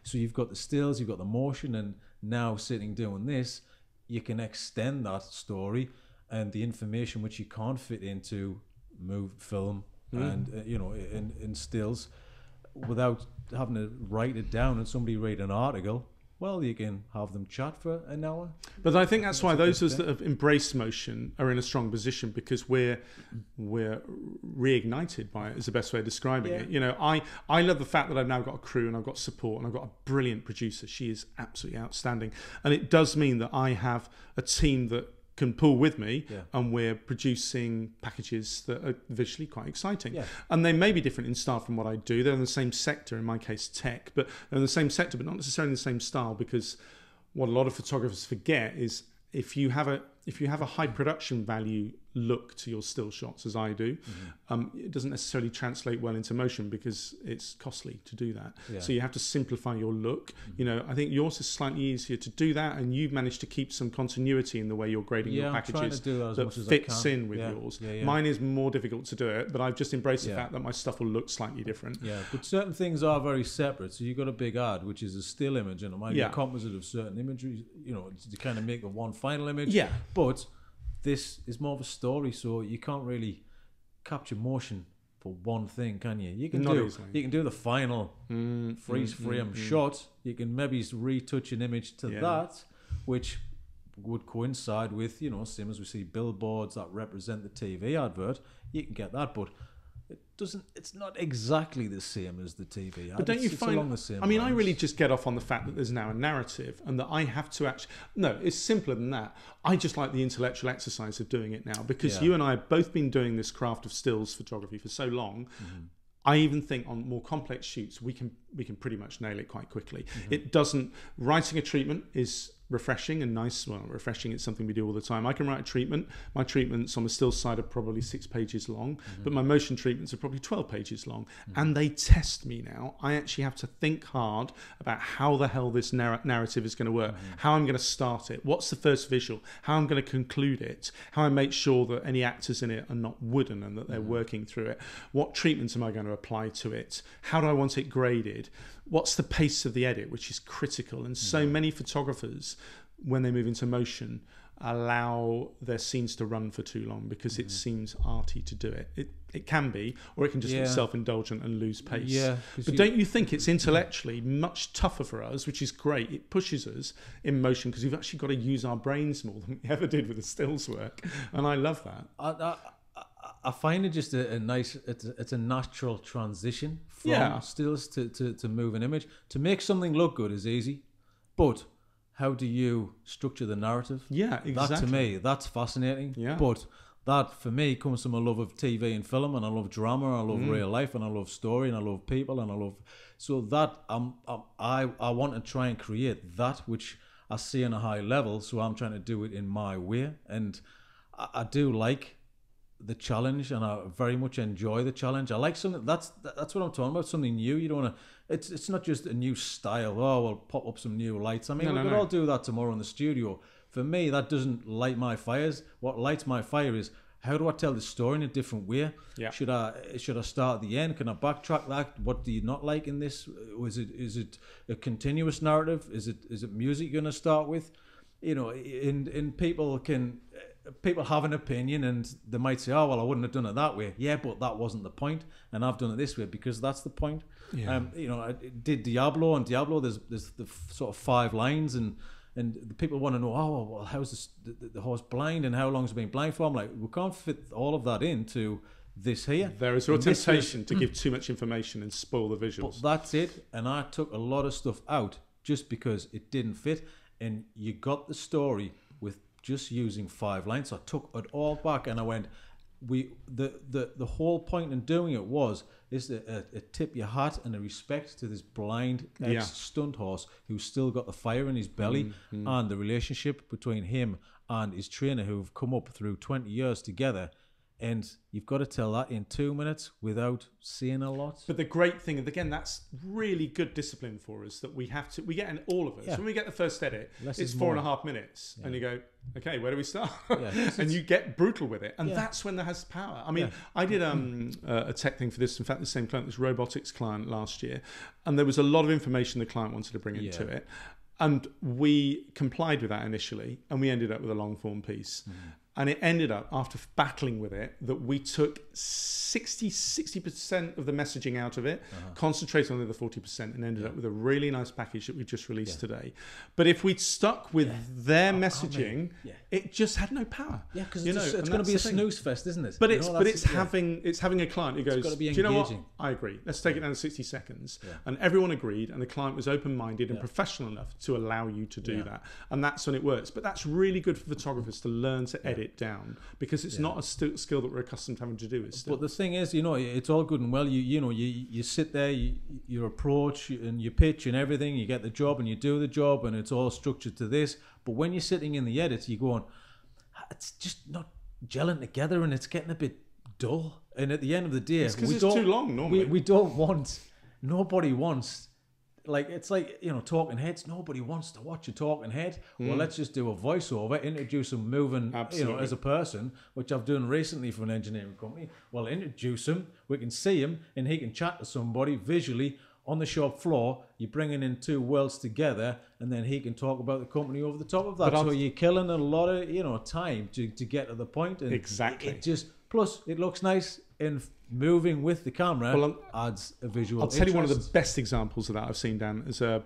So you've got the stills, you've got the motion, and now sitting doing this, you can extend that story and the information which you can't fit into film and in stills without having to write it down and somebody read an article. Well, you can have them chat for an hour. But I think that's why those of us that have embraced motion are in a strong position, because we're reignited by it, is the best way of describing it. You know, I love the fact that I've now got a crew and I've got support and I've got a brilliant producer. She is absolutely outstanding. And it does mean that I have a team that can pull with me, and we're producing packages that are visually quite exciting. And they may be different in style from what I do. They're in the same sector, in my case tech, but they're in the same sector, but not necessarily the same style, because what a lot of photographers forget is if you have a high production value look to your still shots, as I do, it doesn't necessarily translate well into motion because it's costly to do that. So you have to simplify your look. You know, I think yours is slightly easier to do that, and you've managed to keep some continuity in the way you're grading your packages that fits in with yours. Mine is more difficult to do it, but I've just embraced the fact that my stuff will look slightly different. But certain things are very separate. So you've got a big ad, which is a still image, and it might be a composite of certain imagery, you know, to kind of make the one final image. But this is more of a story, so you can't really capture motion for one thing, can you? You can do the final freeze frame shot. You can maybe retouch an image to that, which would coincide with, you know, same as we see billboards that represent the TV advert. You can get that, but it's not exactly the same as the TV ad. But don't you find, along the same I mean, lines. I really just get off on the fact that there's now a narrative and that I have to actually, no, it's simpler than that. I just like the intellectual exercise of doing it now, because you and I have both been doing this craft of stills photography for so long. I even think on more complex shoots, we can pretty much nail it quite quickly. It doesn't, writing a treatment is refreshing and nice. Well, refreshing, it's something we do all the time. I can write a treatment. My treatments on the still side are probably 6 pages long, but my motion treatments are probably 12 pages long. And they test me now. I actually have to think hard about how the hell this narrative is going to work, how I'm going to start it, what's the first visual, how I'm going to conclude it, how I make sure that any actors in it are not wooden and that they're working through it, what treatments am I going to apply to it, how do I want it graded, what's the pace of the edit, which is critical. And so many photographers, when they move into motion, allow their scenes to run for too long because it seems arty to do it. It can be, or it can just be self-indulgent and lose pace. But don't you think it's intellectually much tougher for us, which is great? It pushes us in motion because we've actually got to use our brains more than we ever did with the stills work. And I love that. I find it just a nice, it's a natural transition from stills to move an image. To make something look good is easy, but how do you structure the narrative? Yeah, exactly. That to me, that's fascinating. Yeah. But that for me comes from a love of TV and film, and I love drama, and I love real life, and I love story, and I love people, and I love, so that I want to try and create that which I see on a high level. So I'm trying to do it in my way, and I do like the challenge, and I very much enjoy the challenge. I like something that's what I'm talking about, something new. You don't want to, it's not just a new style. Oh, we'll pop up some new lights. I mean, we could all do that tomorrow in the studio. For me, that doesn't light my fires. What lights my fire is, how do I tell the story in a different way? Should I start at the end? Can I backtrack that? What do you not like in this? Is it a continuous narrative? Is it music you're going to start with? You know, and people have an opinion, and they might say, oh, well, I wouldn't have done it that way. Yeah, but that wasn't the point, and I've done it this way because that's the point. You know, I did Diablo, and Diablo, there's the sort of 5 lines, and the people want to know, oh, well, how's the horse blind, and how long's it been blind for? I'm like, we can't fit all of that into this here. There is a temptation to give too much information and spoil the visuals. But that's it. And I took a lot of stuff out just because it didn't fit. And you got the story with just using 5 lines. So I took it all back and I went, the whole point in doing it is a tip your hat and a respect to this blind stunt horse who's still got the fire in his belly, and the relationship between him and his trainer who've come up through 20 years together. And you've got to tell that in 2 minutes without seeing a lot. But the great thing, and again, that's really good discipline for us, that we get in all of us. When we get the first edit, it's 4.5 minutes. And you go, okay, where do we start? And you get brutal with it. And that's when that has power. I mean, I did a tech thing for this. In fact, the same client, this robotics client last year. And there was a lot of information the client wanted to bring into it. And we complied with that initially. And we ended up with a long form piece. And it ended up, after battling with it, that we took 60% of the messaging out of it, concentrated on the other 40%, and ended up with a really nice package that we just released today. But if we'd stuck with their messaging, it just had no power. Yeah, because it's going to be a snooze fest, isn't it? But it's having a client who goes, do you know what? I agree. Let's take it down to 60 seconds. And everyone agreed, and the client was open-minded and professional enough to allow you to do that. And that's when it works. But that's really good for photographers to learn to edit it down, because it's not a skill that we're accustomed to having to do. But the thing is, it's all good and well. You sit there, you approach and you pitch and everything. You get the job and you do the job, and it's all structured to this. But when you're sitting in the edit, you're going, it's just not gelling together, and it's getting a bit dull. And at the end of the day, it's because it's too long. Normally, we don't want. Nobody wants. Like, it's like, talking heads. Nobody wants to watch a talking head. Well, let's just do a voiceover, introduce them moving, as a person, which I've done recently for an engineering company. Well, introduce him, we can see him, and he can chat to somebody visually on the shop floor. You're bringing in 2 worlds together, and then he can talk about the company over the top of that. So you're killing a lot of, time to get to the point. And exactly. Plus, it looks nice and moving with the camera adds a visual I'll tell you one of the best examples of that I've seen, Dan, is a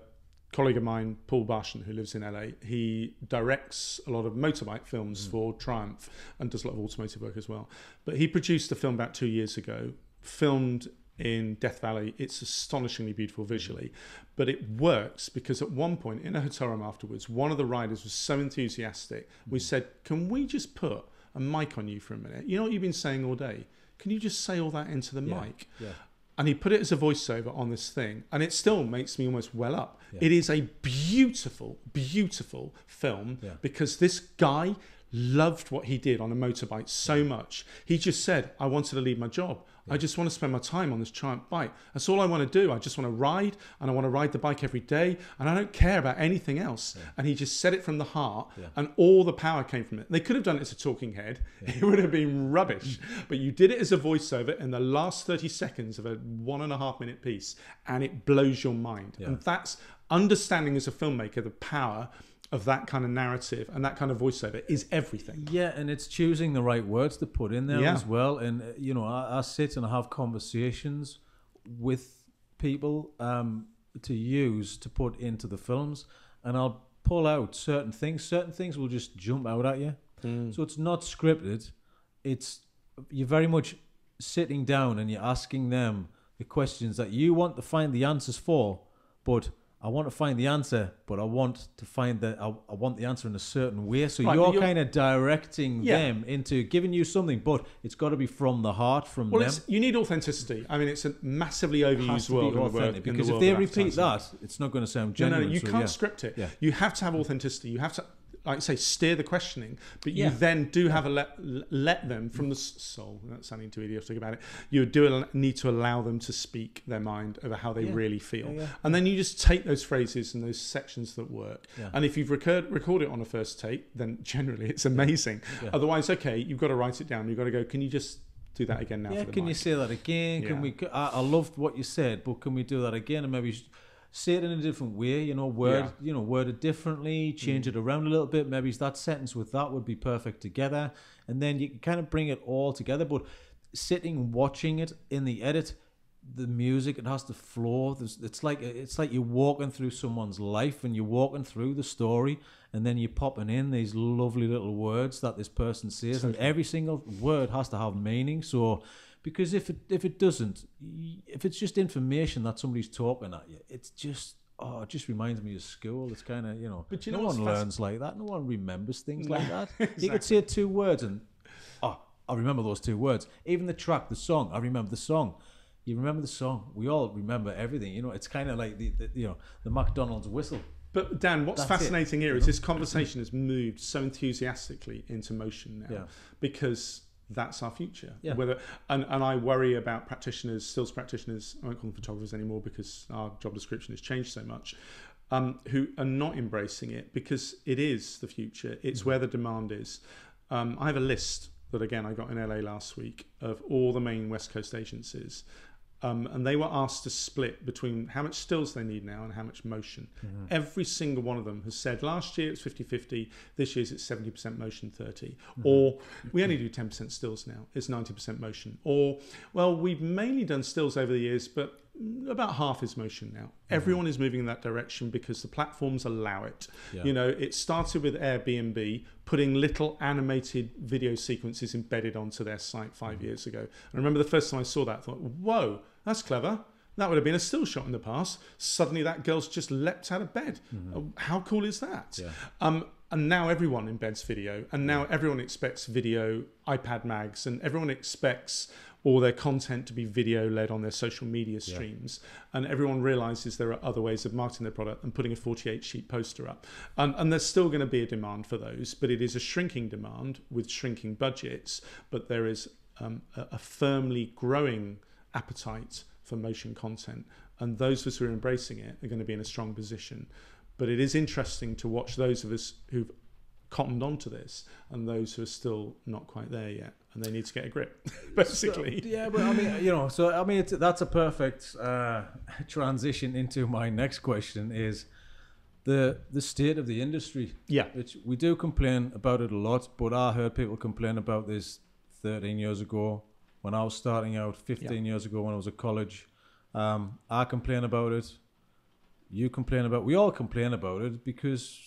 colleague of mine, Paul Barshan, who lives in LA. He directs a lot of motorbike films for Triumph and does a lot of automotive work as well. But he produced a film about 2 years ago, filmed in Death Valley. It's astonishingly beautiful visually, but it works because at one point in a hotel room afterwards, one of the riders was so enthusiastic. We said, can we just put a mic on you for a minute? You know what you've been saying all day? Can you just say all that into the mic? Yeah. And he put it as a voiceover on this thing, and it still makes me almost well up. Yeah. It is a beautiful, beautiful film because this guy loved what he did on a motorbike so much. He just said, I wanted to leave my job. I just want to spend my time on this Triumph bike. That's all I want to do. I just want to ride, and I want to ride the bike every day, and I don't care about anything else. And he just said it from the heart, and all the power came from it. They could have done it as a talking head. It would have been rubbish. But you did it as a voiceover in the last 30 seconds of a 1.5 minute piece, and it blows your mind. And that's understanding as a filmmaker the power of that kind of narrative and that kind of voiceover is everything. Yeah, and it's choosing the right words to put in there as well. And I sit and I have conversations with people to use to put into the films, and I'll pull out certain things. Certain things will just jump out at you. So it's not scripted. You're very much sitting down and you're asking them the questions that you want to find the answers for, but I want to find the answer, but I want to find I want the answer in a certain way. So you're kind of directing them into giving you something, but it's got to be from the heart, from them. You need authenticity. I mean, it's a massively overused word. Because if they repeat that, it's not going to sound genuine. No, you can't script it. Yeah. You have to have authenticity. You have to, like I say, steer the questioning, but you then do have a let them from the soul. That's sounding too idiotic about it. You do need to allow them to speak their mind over how they really feel, and then you just take those phrases and those sections that work. And if you've record it on a first take, then generally it's amazing. Otherwise, okay, you've got to write it down. You've got to go, can you just do that again now? For the can mic? You say that again? Can we? I loved what you said, but can we do that again? And maybe say it in a different way, word it differently, change it around a little bit. Maybe that sentence with that would be perfect together, and then you can kind of bring it all together. But sitting, watching it in the edit, the music, it has to flow. It's like you're walking through someone's life, and you're walking through the story, and then you're popping in these lovely little words that this person says, and every single word has to have meaning. So Because if it doesn't, if it's just information that somebody's talking at you, it's just it just reminds me of school. It's kind of, you know, but no one learns like that. No one remembers things like that. Exactly. You could say 2 words and I remember those 2 words. Even the track, the song, I remember the song. You remember the song. We all remember everything. You know, it's kind of like the McDonald's whistle. But Dan, what's fascinating here is this conversation has moved so enthusiastically into motion now, because that's our future. Yeah. And I worry about practitioners, stills practitioners, I won't call them photographers anymore because our job description has changed so much, who are not embracing it, because it is the future. It's where the demand is. I have a list that, again, I got in LA last week of all the main West Coast agencies. And they were asked to split between how much stills they need now and how much motion. Every single one of them has said last year it's 50-50, this year it's 70% motion, 30. Or we only do 10% stills now, it's 90% motion. Or, well, we've mainly done stills over the years, but about half is motion now. Everyone is moving in that direction because the platforms allow it. You know, it started with Airbnb putting little animated video sequences embedded onto their site 5 years ago. And I remember the first time I saw that, I thought, whoa, that's clever. That would have been a still shot in the past. Suddenly that girl's just leapt out of bed. How cool is that? And now everyone embeds video, and now everyone expects video iPad mags, and everyone expects all their content to be video led on their social media streams. And everyone realizes there are other ways of marketing their product than putting a 48 sheet poster up. And there's still going to be a demand for those, but it is a shrinking demand with shrinking budgets. But there is a firmly growing appetite for motion content. And those of us who are embracing it are going to be in a strong position. But it is interesting to watch those of us who've cottoned onto this and those who are still not quite there yet, and they need to get a grip, basically. So, but I mean, you know, so I mean, that's a perfect transition into my next question: is the state of the industry. Which we do complain about it a lot, but I heard people complain about this 13 years ago when I was starting out, 15 years ago when I was at college. I complain about it. You complain about it. We all complain about it because,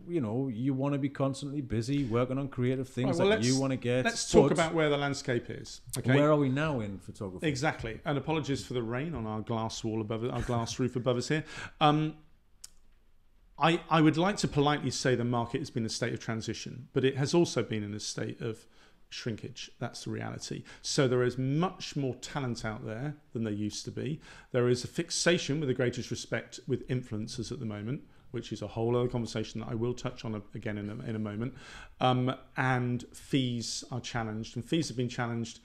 you know, you want to be constantly busy working on creative things that you want to get. Let's talk about where the landscape is. Okay? Where are we now in photography? Exactly. And apologies for the rain on our glass wall above it, our glass roof above us here. I would like to politely say the market has been in a state of transition, but it has also been in a state of shrinkage. That's the reality. So there is much more talent out there than there used to be. There is a fixation, with the greatest respect, with influencers at the moment, which is a whole other conversation that I will touch on again in a moment. And fees are challenged, and fees have been challenged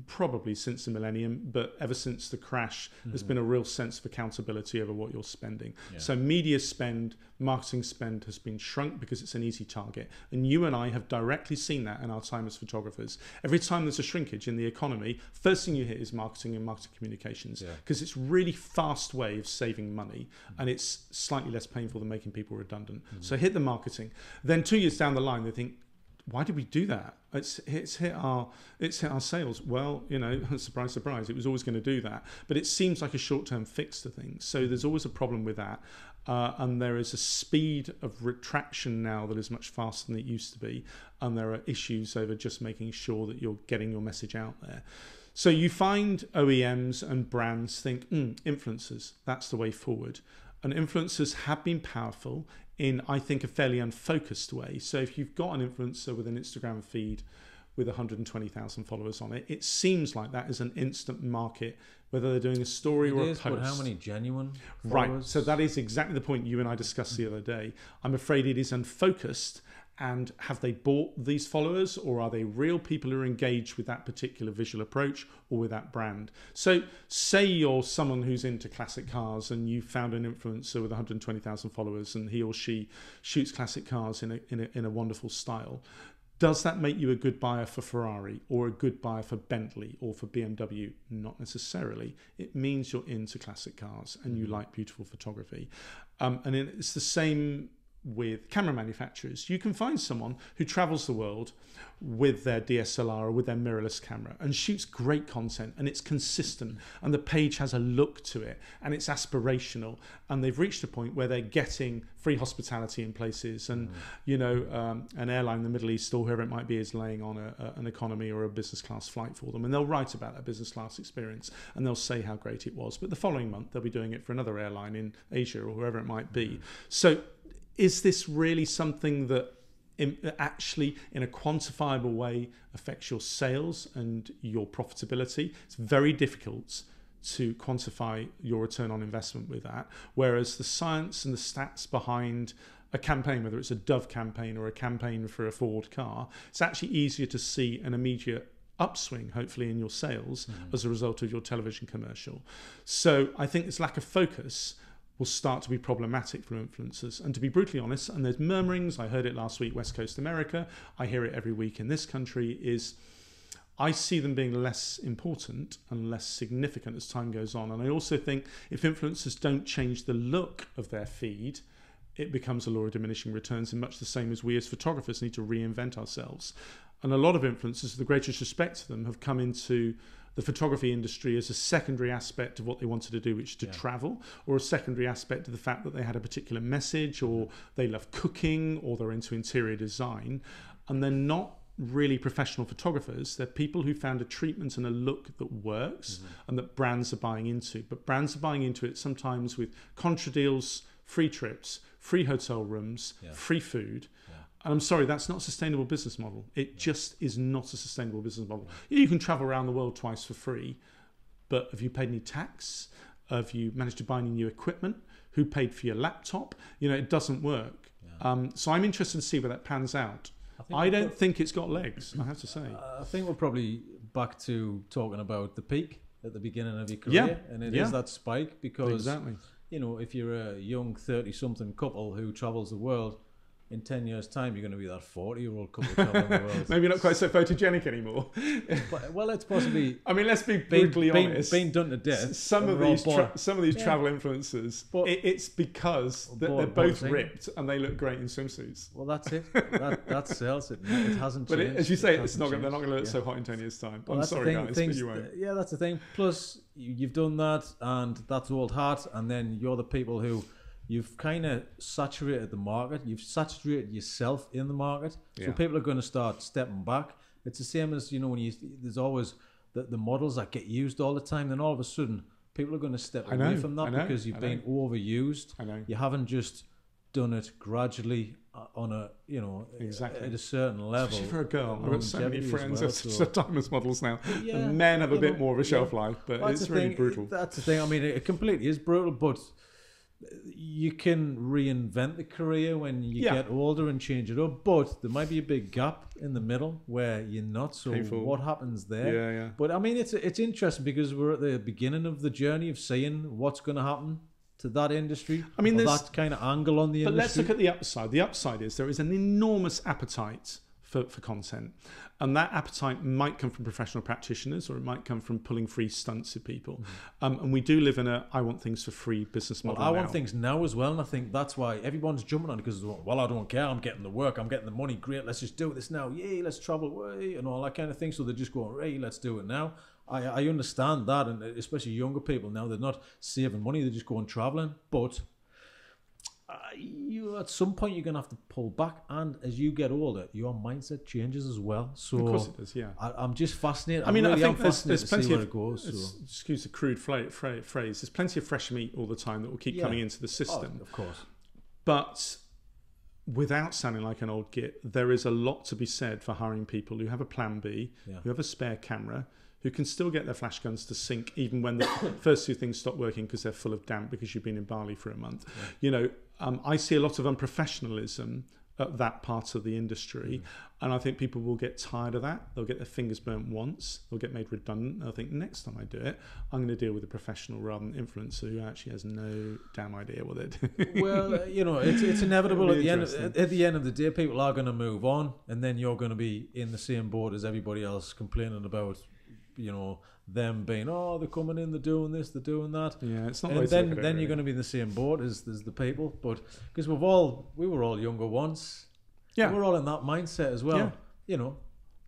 probably since the millennium, but ever since the crash, there's been a real sense of accountability over what you're spending. So media spend, marketing spend has been shrunk because it's an easy target. And you and I have directly seen that in our time as photographers. Every time there's a shrinkage in the economy, first thing you hit is marketing and marketing communications, because it's really fast way of saving money, and it's slightly less painful than making people redundant. So hit the marketing. Then 2 years down the line, they think, why did we do that? It's hit our sales. Well, you know, surprise, surprise, it was always going to do that. But it seems like a short-term fix to things. So there's always a problem with that. And there is a speed of retraction now that is much faster than it used to be. And there are issues over just making sure that you're getting your message out there. So you find OEMs and brands think, influencers, that's the way forward. And influencers have been powerful in, I think, a fairly unfocused way. So if you've got an influencer with an Instagram feed with 120,000 followers on it, it seems like that is an instant market, whether they're doing a story or a post. But how many genuine followers? Right, so that is exactly the point you and I discussed the other day. I'm afraid it is unfocused. And have they bought these followers, or are they real people who are engaged with that particular visual approach or with that brand? So say you're someone who's into classic cars and you found an influencer with 120,000 followers and he or she shoots classic cars in a wonderful style. Does that make you a good buyer for Ferrari or a good buyer for Bentley or for BMW? Not necessarily. It means you're into classic cars and you like beautiful photography. And it's the same with camera manufacturers. You can find someone who travels the world with their DSLR or with their mirrorless camera and shoots great content, and it's consistent, and the page has a look to it, and it's aspirational, and they've reached a point where they're getting free hospitality in places, and an airline in the Middle East or whoever it might be is laying on an economy or a business class flight for them, and they'll write about that business class experience, and they'll say how great it was, but the following month they'll be doing it for another airline in Asia or wherever it might be. So is this really something that actually in a quantifiable way affects your sales and your profitability? It's very difficult to quantify your return on investment with that, whereas the science and the stats behind a campaign, whether it's a Dove campaign or a campaign for a Ford car, it's actually easier to see an immediate upswing, hopefully, in your sales as a result of your television commercial. So I think this lack of focus will start to be problematic for influencers. And to be brutally honest, and there's murmurings, I heard it last week, West Coast America, I hear it every week in this country, is I see them being less important and less significant as time goes on. And I also think if influencers don't change the look of their feed, it becomes a law of diminishing returns, in much the same as we as photographers need to reinvent ourselves. And a lot of influencers, with the greatest respect to them, have come into the photography industry as a secondary aspect of what they wanted to do, which is to travel, or a secondary aspect of the fact that they had a particular message, or they love cooking, or they're into interior design. And they're not really professional photographers. They're people who found a treatment and a look that works and that brands are buying into. But brands are buying into it sometimes with contra deals, free trips, free hotel rooms, free food. And I'm sorry, that's not a sustainable business model. It just is not a sustainable business model. You can travel around the world twice for free, but have you paid any tax? Have you managed to buy any new equipment? Who paid for your laptop? It doesn't work. So I'm interested to see where that pans out. I don't think it's got legs, I have to say. I think we're probably back to talking about the peak at the beginning of your career, and it is that spike, because if you're a young 30-something couple who travels the world, in 10 years' time, you're going to be that 40-year-old couple traveling the world. Maybe not quite so photogenic anymore. Well, it's possibly. I mean, let's be brutally honest. Being done to death. Some of these travel influencers, it's because they're both ripped and they look great in swimsuits. Well, that's it. That sells it. It hasn't changed. But as you say, they're not going to look so hot in 10 years' time. Well, I'm sorry, guys, but you won't. Yeah, that's the thing. Plus, you've done that, and that's old hat, and then you're the people who. You've kind of saturated the market. You've saturated yourself in the market. So people are going to start stepping back. It's the same as, when there's always the models that get used all the time. Then all of a sudden, people are going to step away from that because you've been overused. You haven't just done it gradually on a, at a certain level. Especially for a girl. I've got so many friends who are timeless models now. The men have a bit more of a shelf life, but it's really brutal. That's the thing. I mean, it completely is brutal, but you can reinvent the career when you get older and change it up, but there might be a big gap in the middle where you're not. So what happens there? But I mean, it's interesting because we're at the beginning of the journey of seeing what's going to happen to that industry. I mean, there's that kind of angle on the industry. But let's look at the upside. The upside is there is an enormous appetite for content. And that appetite might come from professional practitioners, or it might come from pulling free stunts of people. And we do live in a I want things for free business model. I want things now as well. And I think that's why everyone's jumping on it, because, well, I don't care. I'm getting the work. I'm getting the money. Great. Let's just do this now. Yay, let's travel away and all that kind of thing. So they're just going, hey, let's do it now. I understand that. And especially younger people now, they're not saving money. They're just going traveling. But at some point you're going to have to pull back, and as you get older your mindset changes as well. So of course it does. I'm just fascinated. I mean, really I think there's plenty where of it goes, excuse the crude phrase, there's plenty of fresh meat all the time that will keep coming into the system, of course, but without sounding like an old git, there is a lot to be said for hiring people who have a plan B, who have a spare camera, who can still get their flash guns to sync even when the first two things stop working because they're full of damp because you've been in Bali for a month. I see a lot of unprofessionalism at that part of the industry, and I think people will get tired of that. They'll get their fingers burnt once, they'll get made redundant. They'll think, next time I do it, I'm going to deal with a professional rather than an influencer who actually has no damn idea what they're doing. Well, it's inevitable. At the end of the day, people are going to move on, and then you're going to be in the same boat as everybody else, complaining about them being, oh, they're coming in, they're doing this, they're doing that. Yeah, it's not. And then you're going to be in the same boat as the people. But because we were all younger once. Yeah, we're all in that mindset as well. Yeah.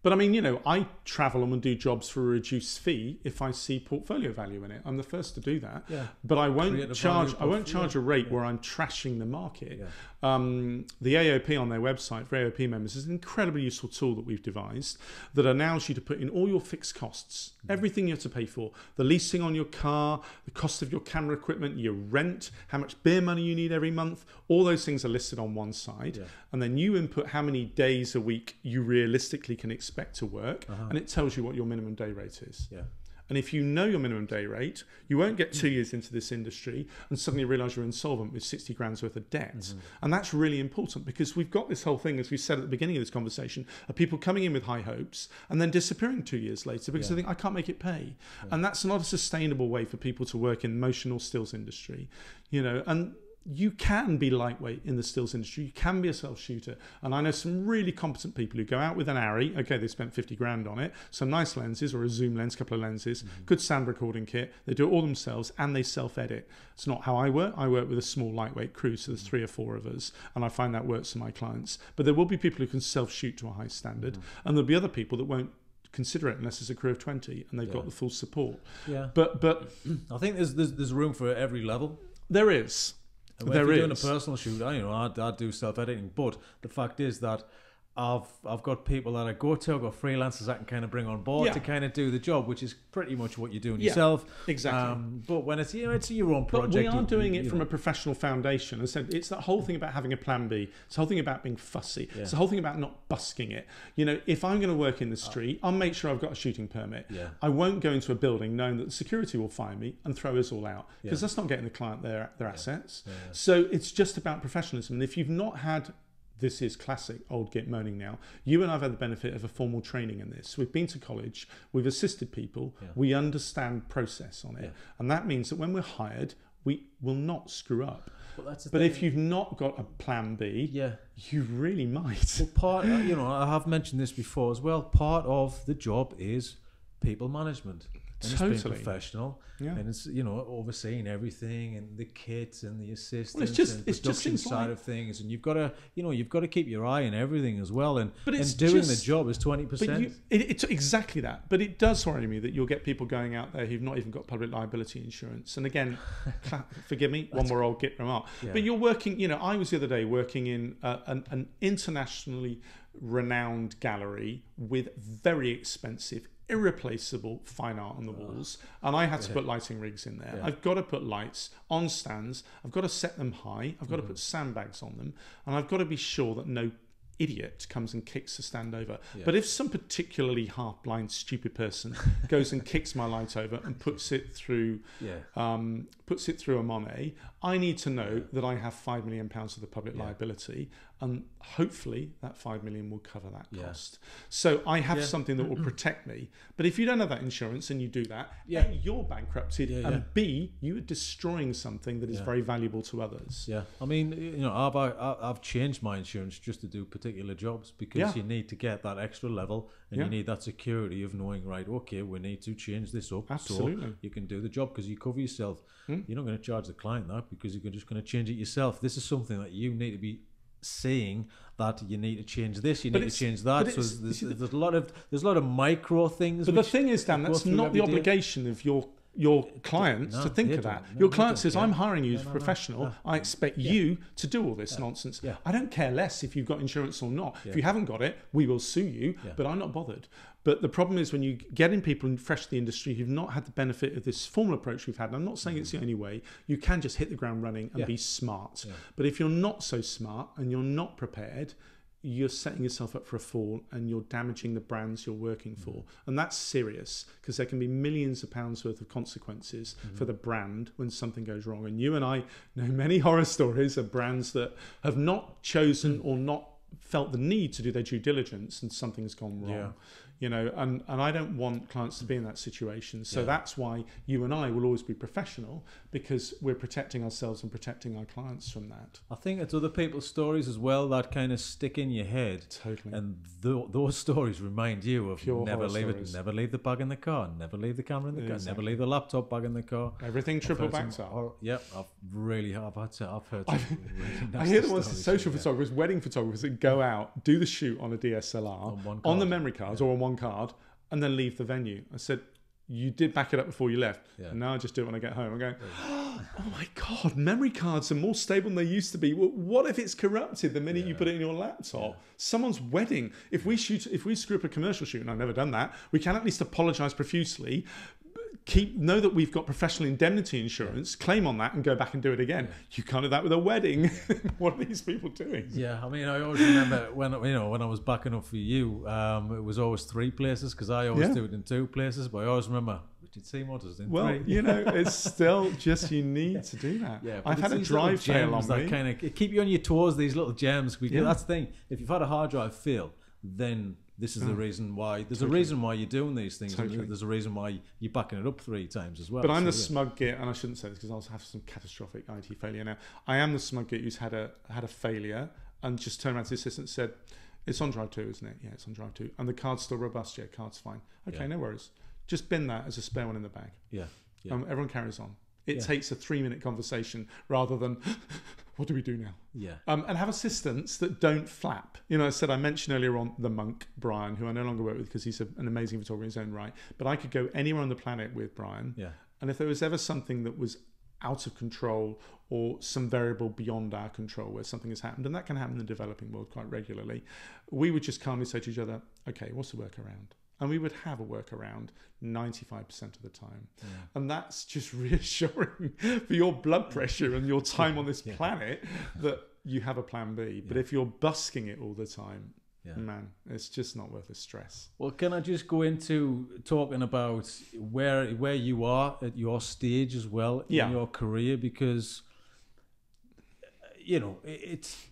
But I mean, I travel and do jobs for a reduced fee if I see portfolio value in it. I'm the first to do that. Yeah. But I won't charge a rate where I'm trashing the market. Yeah. The AOP on their website for AOP members is an incredibly useful tool that we've devised that allows you to put in all your fixed costs, everything you have to pay for, the leasing on your car, the cost of your camera equipment, your rent, how much beer money you need every month. All those things are listed on one side. Yeah. And then you input how many days a week you realistically can expect to work, and it tells you what your minimum day rate is. Yeah. And if you know your minimum day rate, you won't get 2 years into this industry and suddenly realise you're insolvent with 60 grand's worth of debt. And that's really important, because we've got this whole thing, as we said at the beginning of this conversation, of people coming in with high hopes and then disappearing 2 years later because they think, I can't make it pay. And that's not a sustainable way for people to work in the motion or stills industry. And you can be lightweight in the stills industry. You can be a self-shooter. And I know some really competent people who go out with an Arri. Okay, they spent 50 grand on it. Some nice lenses, or a zoom lens, couple of lenses, good sound recording kit. They do it all themselves and they self-edit. It's not how I work. I work with a small lightweight crew, so there's 3 or 4 of us. And I find that works for my clients. But there will be people who can self-shoot to a high standard. And there'll be other people that won't consider it unless it's a crew of 20 and they've got the full support. Yeah. But I think there's room for every level. There is. And if you're doing a personal shoot, I do self-editing, but the fact is that I've got people that I go to, I've got freelancers I can kind of bring on board to kind of do the job, which is pretty much what you're doing yourself. Exactly. But when it's your own project, but we are doing it from a professional foundation. And so it's that whole thing about having a plan B. It's the whole thing about being fussy. Yeah. It's the whole thing about not busking it. If I'm going to work in the street, I'll make sure I've got a shooting permit. Yeah. I won't go into a building knowing that the security will fire me and throw us all out, because that's not getting the client their assets. Yeah. So it's just about professionalism. And if you've not had, this is classic old git moaning now, you and I've had the benefit of a formal training in this. We've been to college, we've assisted people, we understand process on it. And that means that when we're hired, we will not screw up. But if you've not got a plan B, you really might. Well, I have mentioned this before as well, part of the job is people management. And it's being professional, and it's overseeing everything and the kits and the assistants and production side of things, and you've got to keep your eye on everything as well. And doing the job is 20%. It's exactly that. But it does worry me that you'll get people going out there who've not even got public liability insurance. And again, forgive me, one more old git remark. Yeah. But you're working. I was the other day working in an internationally renowned gallery with very expensive, irreplaceable fine art on the walls, and I had to put lighting rigs in there. I've got to put lights on stands, I've got to set them high, I've got to put sandbags on them, and I've got to be sure that no idiot comes and kicks the stand over. But if some particularly half-blind stupid person goes and kicks my light over and puts it through a Monet, I need to know that I have £5 million of the public liability, and hopefully that 5 million will cover that cost. So I have something that will protect me. But if you don't have that insurance and you do that, A, you're bankrupted, and B, you are destroying something that is very valuable to others. Yeah, I mean, I've changed my insurance just to do particular jobs, because you need to get that extra level, and you need that security of knowing, right, okay, we need to change this up. Absolutely. So you can do the job, because you cover yourself. You're not going to charge the client that, because you're just going to change it yourself. This is something that you need to be saying, that you need to change this, you need to change that. So there's a lot of micro things. But the thing is, Dan, that's not the obligation of your clients to think of that. Your client says, I'm hiring you as a professional. I expect you to do all this nonsense. I don't care less if you've got insurance or not. If you haven't got it, we will sue you, but I'm not bothered. But the problem is when you get in people fresh to the industry who've not had the benefit of this formal approach we've had, and I'm not saying it's the only way, you can just hit the ground running and be smart. But if you're not so smart and you're not prepared, you're setting yourself up for a fall, and you're damaging the brands you're working for. And that's serious, because there can be millions of pounds worth of consequences for the brand when something goes wrong. And you and I know many horror stories of brands that have not chosen or not felt the need to do their due diligence, and something's gone wrong. you know, and I don't want clients to be in that situation. So that's why you and I will always be professional, because we're protecting ourselves and protecting our clients from that. I think it's other people's stories as well that kind of stick in your head. Totally. And those stories remind you of Pure never leave stories. Never leave the bag in the car, never leave the camera in the car, Exactly. never leave the laptop bag in the car. Everything triple backs up. I've heard some really nasty I hear the ones stories, social photographers, wedding photographers that go out, do the shoot on a DSLR, on the memory cards or on one card, and then leave the venue. I said, you did back it up before you left. Yeah. And now I just do it when I get home. I'm going, oh my God, memory cards are more stable than they used to be. Well, what if it's corrupted the minute you put it in your laptop? Yeah. Someone's wedding. If we screw up a commercial shoot, and I've never done that, we can at least apologize profusely. Know that we've got professional indemnity insurance, claim on that and go back and do it again. You can't do that with a wedding. What are these people doing? Yeah, I mean, I always remember when I was backing up for you, it was always 3 places, because I always do it in 2 places, but I always remember Richard Seymour does it in 3. Well, you know, it's still just, you need to do that. Yeah, I've had a drive fail on me. Kind of keep you on your toes, these little gems. That's the thing. If you've had a hard drive fail, then this is the reason why. There's a reason why you're doing these things. And there's a reason why you're backing it up 3 times as well. But I'm the smug git, and I shouldn't say this because I'll have some catastrophic IT failure now. I am the smug git who's had a failure and just turned around to the assistant and said, "It's on drive 2, isn't it?" "Yeah, it's on drive 2. "And the card's still robust?" "Yeah, card's fine." "Okay, no worries. Just bin that as a spare one in the bag." Yeah. Everyone carries on. It takes a 3-minute conversation rather than, what do we do now? Yeah. And have assistants that don't flap. You know, I mentioned earlier on the monk, Brian, who I no longer work with because he's an amazing photographer in his own right. But I could go anywhere on the planet with Brian. Yeah. And if there was ever something that was out of control or some variable beyond our control where something has happened, and that can happen in the developing world quite regularly, we would just calmly say to each other, okay, what's the workaround? And we would have a workaround 95% of the time. Yeah. And that's just reassuring for your blood pressure and your time on this planet that you have a plan B. But if you're busking it all the time, man, it's just not worth the stress. Well, can I just go into talking about where you are at your stage as well in your career? Because, you know, it's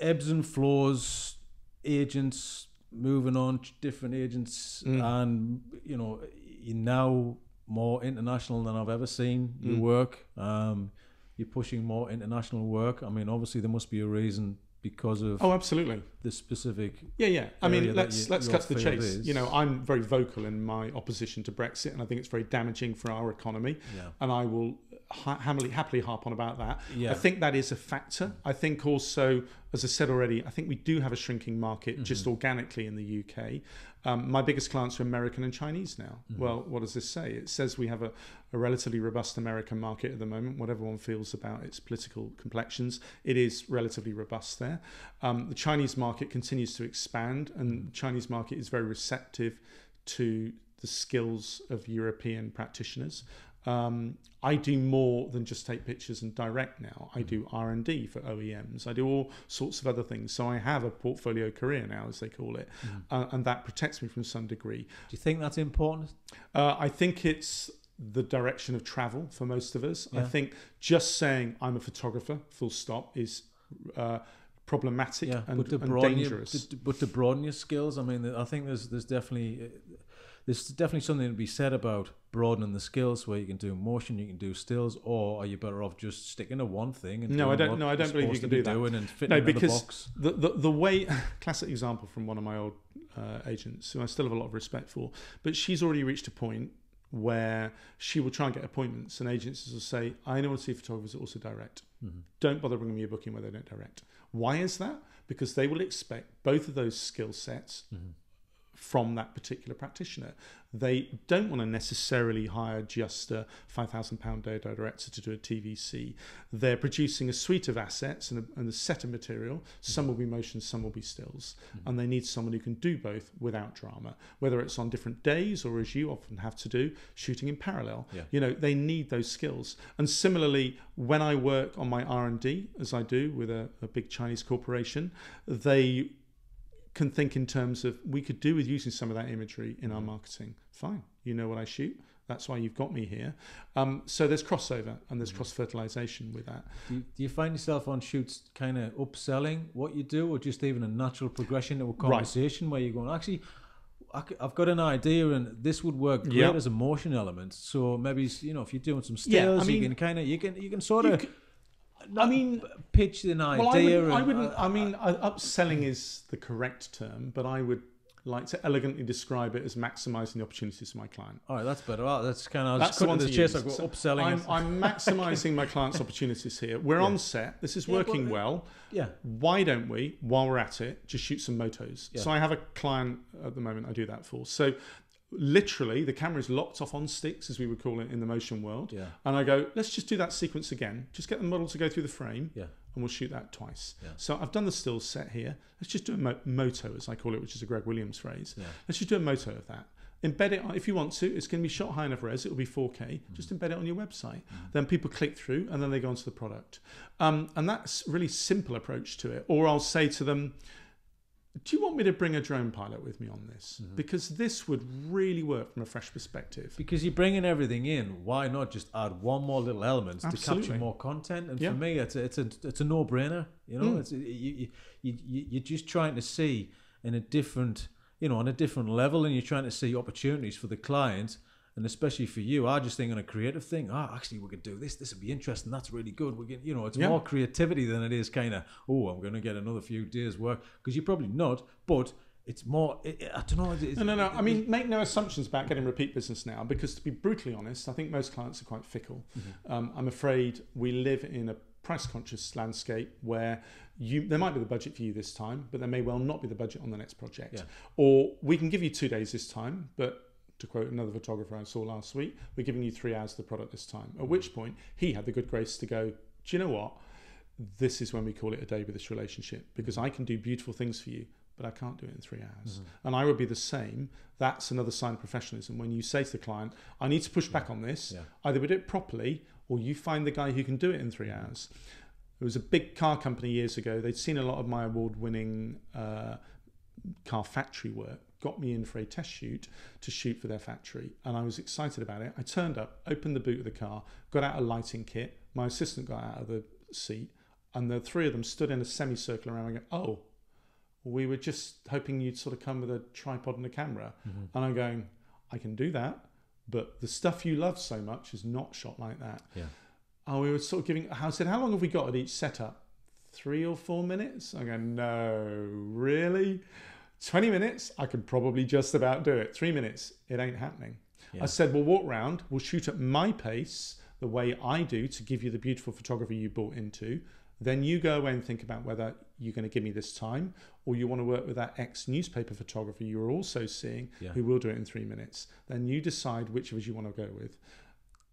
ebbs and flows, agents moving on, different agents, and you know, you're now more international than I've ever seen your work. You're pushing more international work. I mean, obviously there must be a reason because of absolutely the specific I mean, let's cut to the chase. You know, I'm very vocal in my opposition to Brexit, and I think it's very damaging for our economy, and I will happily harp on about that. I think that is a factor. I think also, as I said already, I think we do have a shrinking market just organically in the UK. My biggest clients are American and Chinese now. Well, what does this say? It says we have a relatively robust American market at the moment. Whatever one feels about its political complexions, it is relatively robust there. The Chinese market continues to expand, and the Chinese market is very receptive to the skills of European practitioners. I do more than just take pictures and direct now. I do R&D for OEMs. I do all sorts of other things. So I have a portfolio career now, as they call it, and that protects me from some degree. Do you think that's important? I think it's the direction of travel for most of us. I think just saying I'm a photographer, full stop, is problematic and dangerous. But to broaden your skills, I mean, I think there's definitely something to be said about broadening the skills, where you can do motion, you can do stills, or are you better off just sticking to one thing? And I don't believe you can do that. And fitting into the box. The way, classic example from one of my old agents, who I still have a lot of respect for, but she's already reached a point where she will try and get appointments, and agencies will say, I only want to see photographers that also direct. Don't bother bringing me a booking where they don't direct. Why is that? Because they will expect both of those skill sets from that particular practitioner. They don't want to necessarily hire just a £5,000 day director to do a TVC. They're producing a suite of assets and a set of material. Some will be motion, some will be stills. And they need someone who can do both without drama, whether it's on different days or, as you often have to do, shooting in parallel. You know, they need those skills. And similarly, when I work on my R&D, as I do with a big Chinese corporation, they can think in terms of, we could do with using some of that imagery in our marketing. Fine, you know what I shoot, that's why you've got me here. So there's crossover and there's cross-fertilization with that. Do you find yourself on shoots kind of upselling what you do, or just even a natural progression to a conversation where you're going, actually, I've got an idea, and this would work great Yeah. as a motion element. So maybe if you're doing some Yeah, stills, I mean, you can sort of. Pitch an idea. Well, I mean, upselling is the correct term, but I would like to elegantly describe it as maximising the opportunities for my client. All right, that's better. Well, that's kind of That's the one to chase. use. I've got So upselling. I'm maximising my client's opportunities here. We're on set. This is working well. Yeah. Why don't we, while we're at it, just shoot some motos? Yeah. So I have a client at the moment I do that for. So literally the camera is locked off on sticks, as we would call it in the motion world. Yeah. And I go, let's just do that sequence again. Just get the model to go through the frame. Yeah. And we'll shoot that twice. Yeah. So I've done the stills set here. Let's just do a moto, as I call it, which is a Greg Williams phrase. Yeah. Let's just do a moto of that. Embed it, if you want to. It's going to be shot high enough res. It'll be 4K. Just embed it on your website. Then people click through, and then they go onto the product. And that's a really simple approach to it. Or I'll say to them, do you want me to bring a drone pilot with me on this? Because this would really work from a fresh perspective. Because you're bringing everything in, why not just add one more little element to capture more content? And for me, it's a no-brainer. It's you're just trying to see in a different, on a different level, and you're trying to see opportunities for the client. And especially for you, I just think on a creative thing, actually we could do this. This would be interesting. That's really good. We can, it's more creativity than it is kind of, I'm going to get another few days work, because you're probably not. But it's more. I don't know. No. I mean, make no assumptions about getting repeat business now, because to be brutally honest, I think most clients are quite fickle. I'm afraid we live in a price-conscious landscape where there might be the budget for you this time, but there may well not be the budget on the next project. Yeah. Or we can give you 2 days this time, but to quote another photographer I saw last week, we're giving you 3 hours of the product this time. At which point he had the good grace to go, do you know what? This is when we call it a day with this relationship, because I can do beautiful things for you, but I can't do it in 3 hours. And I would be the same. That's another sign of professionalism. When you say to the client, I need to push back on this, either we do it properly or you find the guy who can do it in 3 hours. There was a big car company years ago. They'd seen a lot of my award-winning car factory work, got me in for a test shoot to shoot for their factory, and I was excited about it. I turned up, opened the boot of the car, got out a lighting kit, my assistant got out of the seat, and the three of them stood in a semicircle around and go, we were just hoping you'd sort of come with a tripod and a camera. And I'm going, I can do that, but the stuff you love so much is not shot like that. We were sort of giving, I said, how long have we got at each setup? 3 or 4 minutes? I go, no, really? 20 minutes, I could probably just about do it. 3 minutes, it ain't happening. I said, we'll walk round, we'll shoot at my pace, the way I do, to give you the beautiful photography you bought into. Then you go away and think about whether you're going to give me this time, or you want to work with that ex-newspaper photographer you're also seeing, who will do it in 3 minutes. Then you decide which of us you want to go with.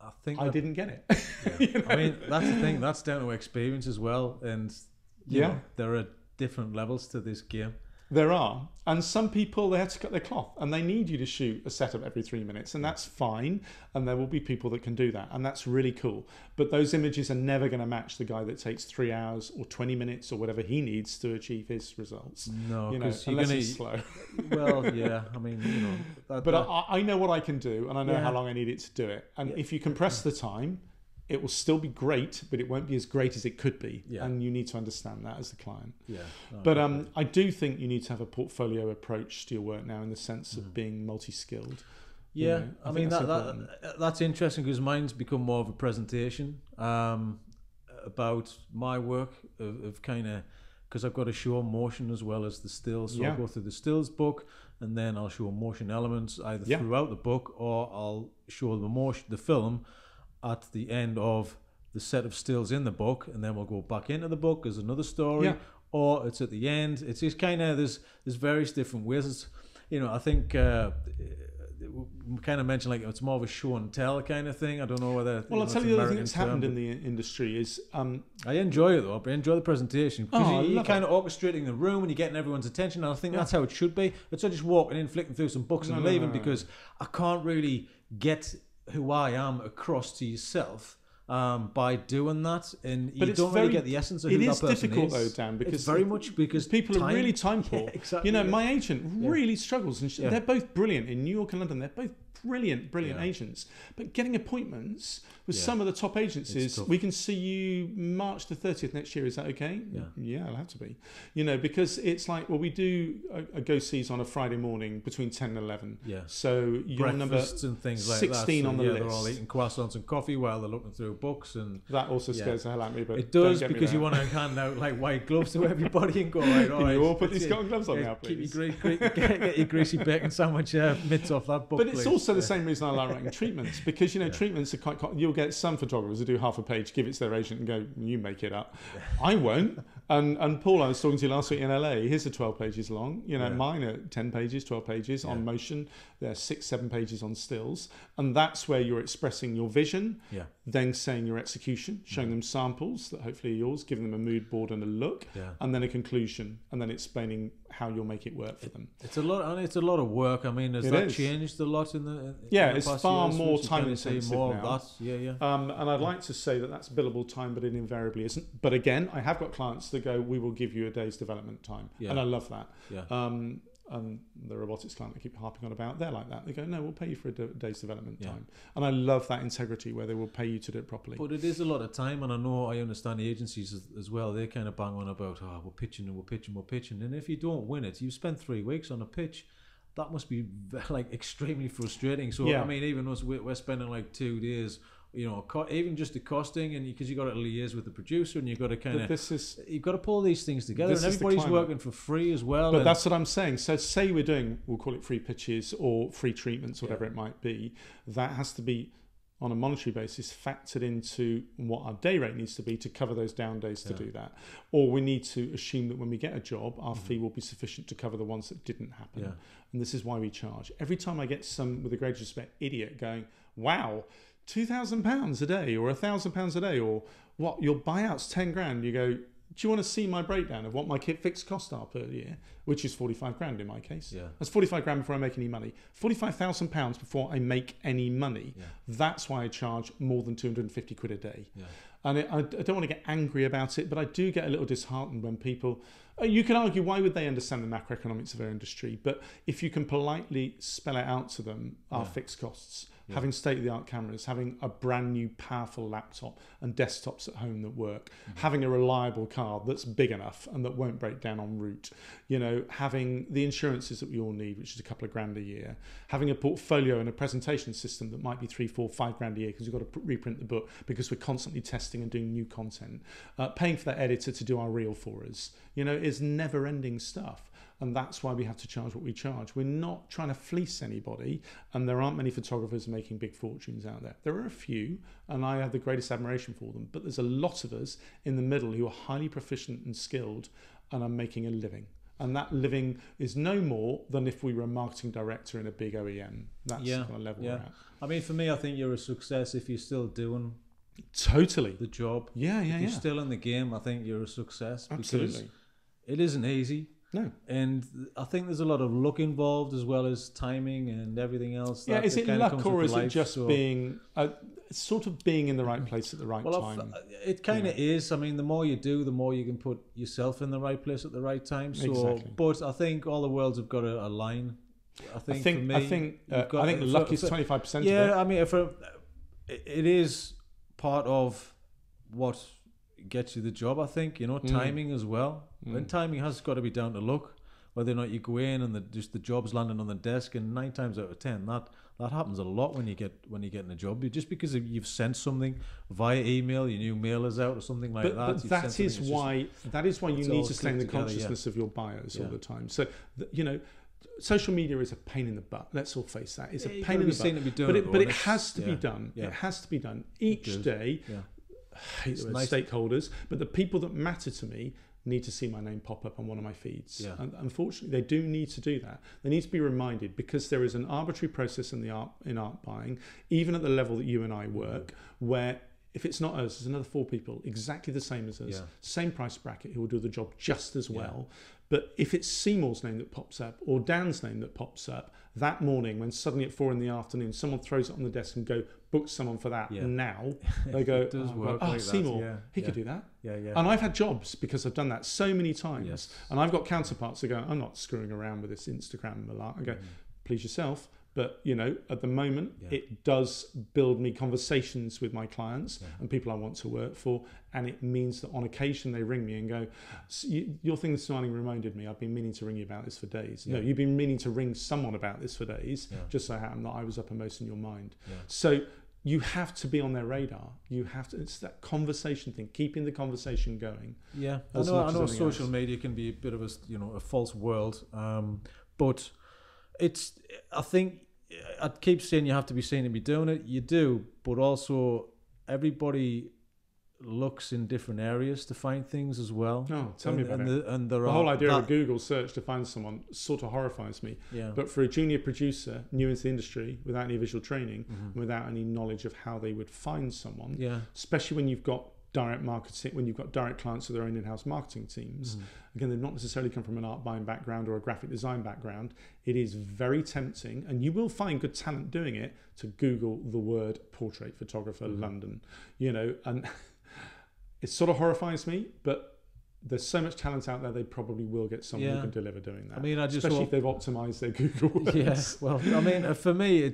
I think I didn't get it. I mean, that's the thing. That's down to experience as well. And you know, there are different levels to this game. There are. And some people, they have to cut their cloth and they need you to shoot a setup every 3 minutes, and that's fine. And there will be people that can do that, and that's really cool. But those images are never going to match the guy that takes 3 hours or 20 minutes or whatever he needs to achieve his results. No, because unless he's slow. Well, yeah, I mean, but I know what I can do, and I know how long I need it to do it. And if you compress the time, it will still be great, but it won't be as great as it could be. And you need to understand that as the client. But I do think you need to have a portfolio approach to your work now, in the sense of being multi-skilled. I mean, that's interesting, because mine's become more of a presentation about my work of kind of, because I've got to show motion as well as the stills. So I'll go through the stills book, and then I'll show motion elements either throughout the book, or I'll show the film at the end of the set of stills in the book, and then we'll go back into the book as another story, or it's at the end. It's just kind of, there's various different ways. It's, I think we kind of mentioned, like, it's more of a show and tell kind of thing. I don't know whether. Well, I'll tell you the other thing that's happened in the industry is. I enjoy it though. I enjoy the presentation, because you're kind of orchestrating the room and you're getting everyone's attention. And I think that's how it should be. It's not just walking in, flicking through some books and leaving, because I can't really get who I am across to yourself by doing that, and But you don't really get the essence of who that person is. It is difficult though, Dan, because it's very much because people are really time poor. Exactly. You know, my agent really struggles, and they're both brilliant in New York and London. They're both brilliant agents, but getting appointments with some of the top agencies, we can see you March the 30th next year. Is that okay? Yeah, I'll have to be. You know, because it's like, well, we do a go-sees on a Friday morning between 10 and 11. Yeah. So you're number and things like 16 that. So, on the list. They're all eating croissants and coffee while they're looking through books, and that also scares the hell out of me. But it does, because you want to hand out like white gloves to everybody and go, right, all right, you all put these cotton gloves on now, please. Get your greasy bacon sandwich mitts off that book. But it's also the same reason I like writing treatments, because, you know, treatments are quite. You'll get some photographers who do half a page, give it to their agent, and go, "You make it up." I won't. And Paul, I was talking to you last week in LA. His are 12 pages long. You know, mine are 10 pages, 12 pages on motion. They're 6-7 pages on stills, and that's where you're expressing your vision. Then saying your execution, showing them samples that hopefully are yours, giving them a mood board and a look, and then a conclusion, and then explaining how you'll make it work for them. It's a lot, and it's a lot of work. I mean, has that changed a lot in the? It's far more time intensive more now. Of that. And I'd like to say that that's billable time, but it invariably isn't. But again, I have got clients that go, "We will give you a day's development time," and I love that. And the robotics client I keep harping on about, they're like that. They go, "No, we'll pay you for a day's development time," and I love that integrity where they will pay you to do it properly. But it is a lot of time, and I understand the agencies as well. They kind of bang on about, we're pitching and we're pitching, and if you don't win it, you spend 3 weeks on a pitch. That must be like extremely frustrating. So I mean, even us, we're spending like 2 days. You know, even just the costing, and because you got to liaise with the producer, and you've got to kind of you've got to pull these things together, and everybody's working for free as well. But that's what I'm saying. So say we're doing, we'll call it free pitches or free treatments, whatever it might be. That has to be on a monetary basis factored into what our day rate needs to be to cover those down days to do that. Or we need to assume that when we get a job, our fee will be sufficient to cover the ones that didn't happen. And this is why we charge. Every time I get some, with a great respect, idiot going, "Wow, £2,000 a day or £1,000 a day, or what, your buyout's 10 grand. You go, "Do you want to see my breakdown of what my fixed costs are per year?" Which is 45 grand in my case. That's 45 grand before I make any money. £45,000 before I make any money. That's why I charge more than 250 quid a day. And I don't want to get angry about it, but I do get a little disheartened when people... You can argue, why would they understand the macroeconomics of their industry? But if you can politely spell it out to them, our fixed costs, having state-of-the-art cameras, having a brand new powerful laptop and desktops at home that work, having a reliable car that's big enough and that won't break down en route, you know, having the insurances that we all need, which is a couple of grand a year, having a portfolio and a presentation system that might be 3, 4, 5 grand a year because we've got to reprint the book because we're constantly testing and doing new content, paying for that editor to do our reel for us, you know, is never-ending stuff. And that's why we have to charge what we charge. We're not trying to fleece anybody, and there aren't many photographers making big fortunes out there. There are a few, and I have the greatest admiration for them, but there's a lot of us in the middle who are highly proficient and skilled and are making a living. And that living is no more than if we were a marketing director in a big OEM. That's the kind of level we're at. I mean, for me, I think you're a success if you're still doing the job. If you're still in the game, I think you're a success. Absolutely. Because it isn't easy. No. And I think there's a lot of luck involved as well as timing and everything else. Is it luck, or is it just being sort of being in the right place at the right time? It kind of is. I mean, the more you do, the more you can put yourself in the right place at the right time. So, but I think all the worlds have got to align. I think luck is 25% of it. Yeah, I mean, it is part of what gets you the job, I think, you know, timing as well. And timing has got to be down to luck, whether or not you go in and the job's landing on the desk, and 9 times out of 10 that happens a lot when you're getting a job, just because you've sent something via email, your new mailers out or something like that. But that is why you need to stay in the consciousness of your buyers all the time. So you know, social media is a pain in the butt. Let's all face that. It's a pain in the butt. But it has to be done. It has to be done each day. I hate the word stakeholders, but the people that matter to me need to see my name pop up on one of my feeds. And unfortunately, they do need to do that. They need to be reminded, because there is an arbitrary process in art buying, even at the level that you and I work, where If it's not us, there's another 4 people exactly the same as us, same price bracket, who will do the job just as well. But if it's Seymour's name that pops up or Dan's name that pops up that morning, when suddenly at 4 p.m, someone throws it on the desk and go, book someone for that now, they go, like Seymour, he could do that. And I've had jobs because I've done that so many times. And I've got counterparts that go, I'm not screwing around with this Instagram malark. I go, please yourself. But, you know, at the moment, it does build me conversations with my clients and people I want to work for. And it means that on occasion they ring me and go, your thing this morning reminded me, I've been meaning to ring you about this for days. No, you've been meaning to ring someone about this for days. Just so happened that I was uppermost in your mind. So you have to be on their radar. You have to, it's that conversation thing, keeping the conversation going. I know social media can be a bit of a, you know, a false world. But I think I keep saying you have to be seen to be doing it. You do, but also everybody looks in different areas to find things as well. Oh, tell me about it. The whole idea of a Google search to find someone sort of horrifies me. But for a junior producer new into the industry without any visual training, and without any knowledge of how they would find someone, especially when you've got direct marketing, when you've got direct clients with their own in-house marketing teams, again, they've not necessarily come from an art buying background or a graphic design background. It is very tempting, and you will find good talent doing it, to Google the word portrait photographer London, you know, and it sort of horrifies me, but there's so much talent out there, they probably will get someone who can deliver doing that. I mean, especially if they've optimized their Google words. Well, I mean, for me,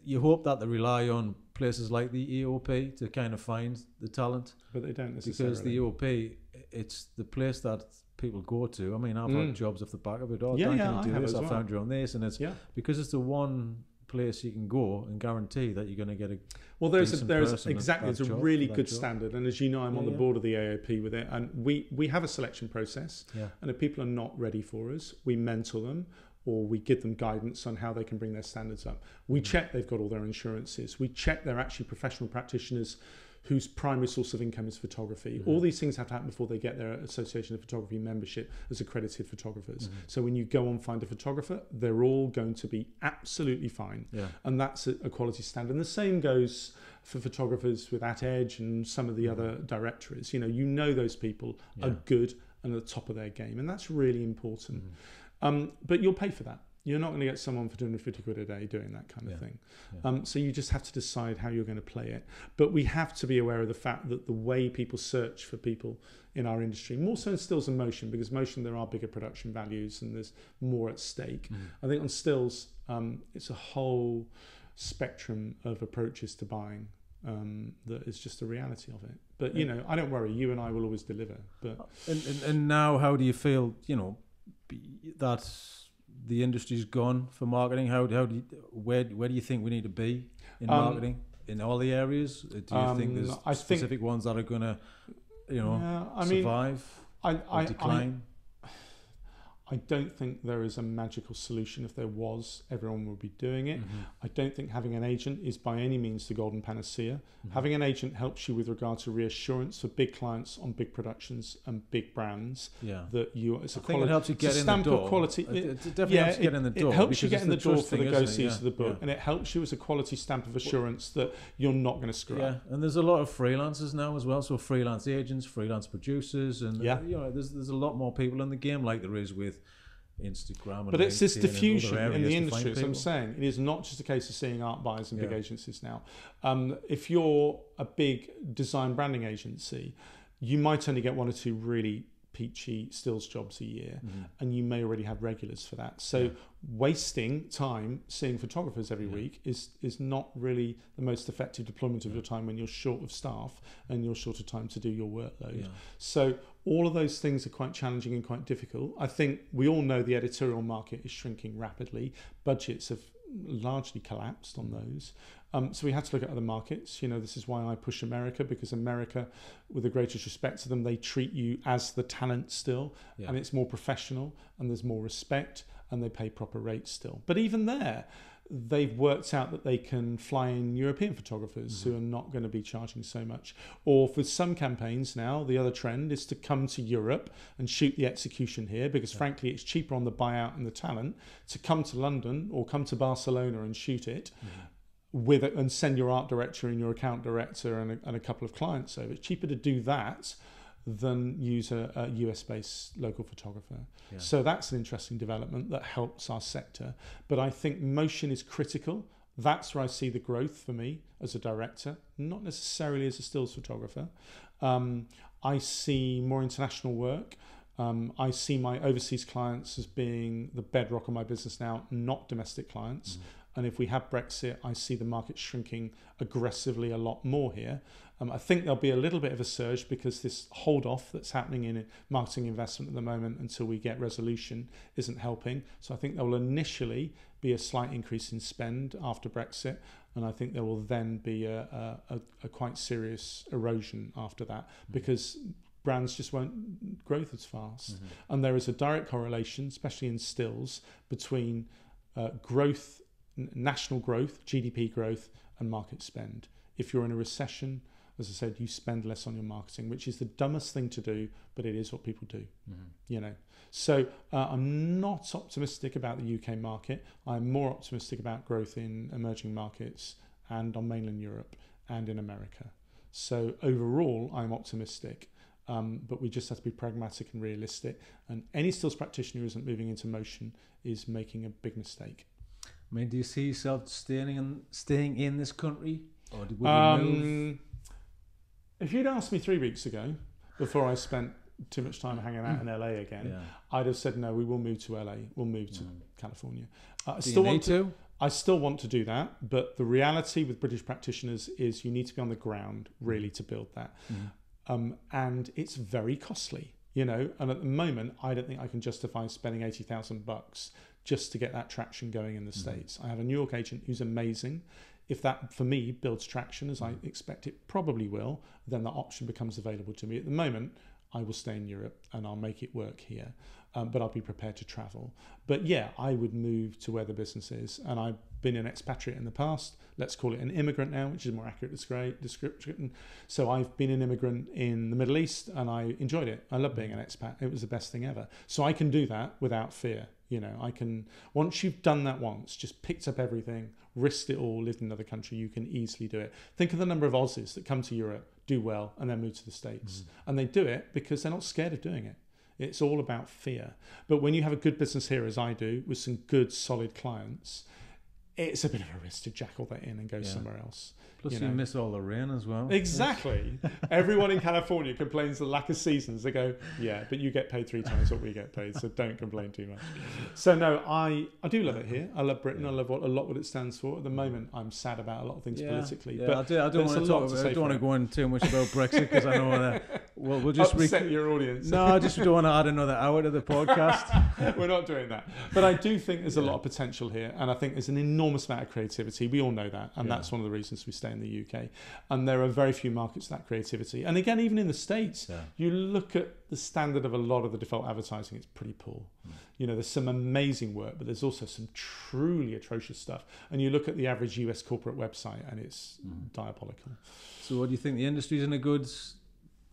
you hope that they rely on places like the EOP to kind of find the talent. But they don't necessarily. Because the EOP, it's the place that people go to. I mean, I've had jobs off the back of it. Oh, Dan, can you do this? I found you on this. And it's because it's the one place you can go and guarantee that you're going to get a there's a really good standard, and as you know, I'm on the board of the AOP with it, and we have a selection process, and if people are not ready for us, we mentor them, or we give them guidance on how they can bring their standards up. We check they've got all their insurances, we check they're actually professional practitioners whose primary source of income is photography. All these things have to happen before they get their Association of Photography membership as accredited photographers. So when you go and find a photographer, they're all going to be absolutely fine. And that's a quality standard. And the same goes for photographers with At Edge and some of the other directories. You know those people are good and at the top of their game, and that's really important. But you'll pay for that. You're not going to get someone for 250 quid a day doing that kind of thing. So you just have to decide how you're going to play it. But we have to be aware of the fact that the way people search for people in our industry, more so in stills and motion, because motion there are bigger production values and there's more at stake. I think on stills, it's a whole spectrum of approaches to buying that is just the reality of it. But, you know, I don't worry. You and I will always deliver. But and now, how do you feel, you know, that the industry's gone for marketing? Where do you think we need to be in marketing in all the areas? Do you think there's specific ones that are going to, you know, survive or decline? I don't think there is a magical solution. If there was, everyone would be doing it. I don't think having an agent is by any means the golden panacea. Having an agent helps you with regard to reassurance for big clients on big productions and big brands. That it's a quality. It helps you get in the door. Quality. It definitely helps you get in the door. It helps you get in the door for the go-sees of the book, and it helps you as a quality stamp of assurance that you're not going to screw up. And there's a lot of freelancers now as well. So freelance agents, freelance producers, and you know, there's a lot more people in the game like there is with Instagram, but it's this diffusion in the industry. As I'm saying, it is not just a case of seeing art buyers and big agencies now. If you're a big design branding agency, you might only get 1 or 2 really peachy stills jobs a year, and you may already have regulars for that. So wasting time seeing photographers every week is not really the most effective deployment of your time when you're short of staff and you're short of time to do your workload. So all of those things are quite challenging and quite difficult. I think we all know the editorial market is shrinking rapidly. Budgets have largely collapsed on those. So we had to look at other markets. You know, this is why I push America, because America, with the greatest respect to them, they treat you as the talent still, and it's more professional and there's more respect and they pay proper rates still. But even there, they've worked out that they can fly in European photographers who are not going to be charging so much. Or for some campaigns now, the other trend is to come to Europe and shoot the execution here, because frankly, it's cheaper on the buyout and the talent to come to London or come to Barcelona and shoot it. and send your art director and your account director and a couple of clients over. It's cheaper to do that than use a US-based local photographer. Yeah. So that's an interesting development that helps our sector. But I think motion is critical. That's where I see the growth for me as a director, not necessarily as a stills photographer. I see more international work. I see my overseas clients as being the bedrock of my business now, not domestic clients. And if we have Brexit, I see the market shrinking aggressively a lot more here. I think there'll be a little bit of a surge because this hold off that's happening in marketing investment at the moment until we get resolution isn't helping. So I think there will initially be a slight increase in spend after Brexit. And I think there will then be a quite serious erosion after that because brands just won't grow as fast. And there is a direct correlation, especially in stills, between growth, national growth, GDP growth, and market spend. If you're in a recession, as I said, you spend less on your marketing, which is the dumbest thing to do, but it is what people do. You know. So I'm not optimistic about the UK market. I'm more optimistic about growth in emerging markets and on mainland Europe and in America. So overall, I'm optimistic. But we just have to be pragmatic and realistic. And any stills practitioner who isn't moving into motion is making a big mistake. I mean, do you see yourself staying in this country, or would you move? If you'd asked me 3 weeks ago, before I spent too much time hanging out in LA again, I'd have said no. We will move to LA. We'll move to California. I still want to do that, but the reality with British practitioners is you need to be on the ground really to build that. And it's very costly, you know. And at the moment, I don't think I can justify spending $80,000 just to get that traction going in the States. I have a New York agent who's amazing. If that, for me, builds traction, as I expect it probably will, then that option becomes available to me. At the moment, I will stay in Europe and I'll make it work here, but I'll be prepared to travel. But yeah, I would move to where the business is. And I've been an expatriate in the past. Let's call it an immigrant now, which is a more accurate description. So I've been an immigrant in the Middle East and I enjoyed it. I love being an expat. It was the best thing ever. So I can do that without fear. You know, I can, once you've done that once, just picked up everything, risked it all, lived in another country, you can easily do it. Think of the number of Aussies that come to Europe, do well, and then move to the States. And they do it because they're not scared of doing it. It's all about fear. But when you have a good business here, as I do, with some good, solid clients, it's a bit of a risk to jack all that in and go somewhere else. Plus you miss all the rain as well. Exactly. Everyone in California complains the lack of seasons. They go, yeah, but you get paid 3 times what we get paid, so don't complain too much. So no, I do love it here. I love Britain. I love a lot what it stands for. At the moment, I'm sad about a lot of things politically. Yeah, but I don't want to go in too much about Brexit because I know that we'll just upset your audience. No, I just don't want to add another hour to the podcast. We're not doing that. But I do think there's a lot of potential here, and I think there's an enormous amount of creativity. We all know that, and that's one of the reasons we stay in the UK. And there are very few markets for that creativity. And again, even in the States, you look at the standard of a lot of the default advertising, it's pretty poor. You know, there's some amazing work, but there's also some truly atrocious stuff. And you look at the average US corporate website and it's diabolical. So what do you think? The industry's in a good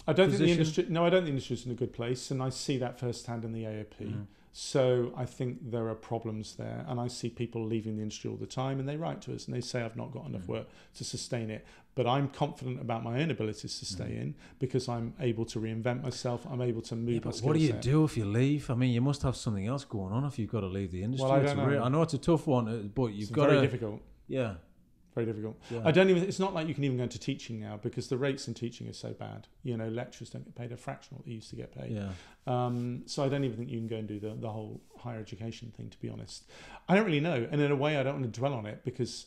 I don't think the industry's in a good place. And I see that firsthand in the AOP. So I think there are problems there, and I see people leaving the industry all the time, and they write to us and they say I've not got enough work to sustain it, but I'm confident about my own abilities to stay in because I'm able to reinvent myself. I'm able to move my skill set. What do you do if you leave? I mean, you must have something else going on if you've got to leave the industry. Well, I don't know. I know it's a tough one, but you've got to. Very difficult. Yeah. Very difficult. Yeah. It's not like you can even go into teaching now because the rates in teaching are so bad. You know, lecturers don't get paid a fraction of what they used to get paid. So I don't even think you can go and do the whole higher education thing, to be honest. I don't really know. And in a way, I don't want to dwell on it because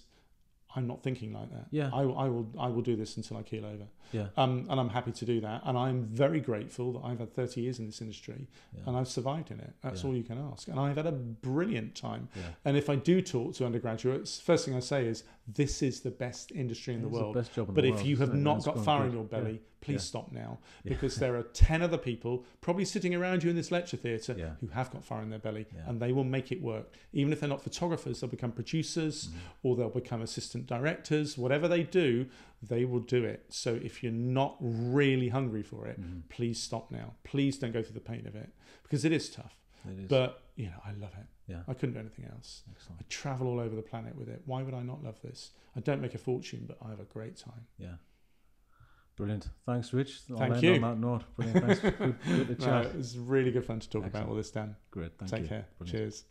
I'm not thinking like that. Yeah. I will do this until I keel over. Yeah. And I'm happy to do that. And I'm very grateful that I've had 30 years in this industry and I've survived in it. That's all you can ask. And I've had a brilliant time. Yeah. And if I do talk to undergraduates, first thing I say is, this is the best industry in the world. The best job in but the if world, you have not got fire in your belly, please stop now. Because there are 10 other people probably sitting around you in this lecture theatre who have got fire in their belly and they will make it work. Even if they're not photographers, they'll become producers or they'll become assistant directors. Whatever they do, they will do it. So if you're not really hungry for it, please stop now. Please don't go through the pain of it because it is tough. It is. But, you know, I love it. Yeah. I couldn't do anything else. Excellent. I travel all over the planet with it. Why would I not love this? I don't make a fortune, but I have a great time. Yeah. Brilliant. Thanks, Rich. Thank you. On that note. Brilliant. Thanks. Good to chat. It was really good fun to talk about all this, Dan. Great. Thank you. Take care. Brilliant. Cheers.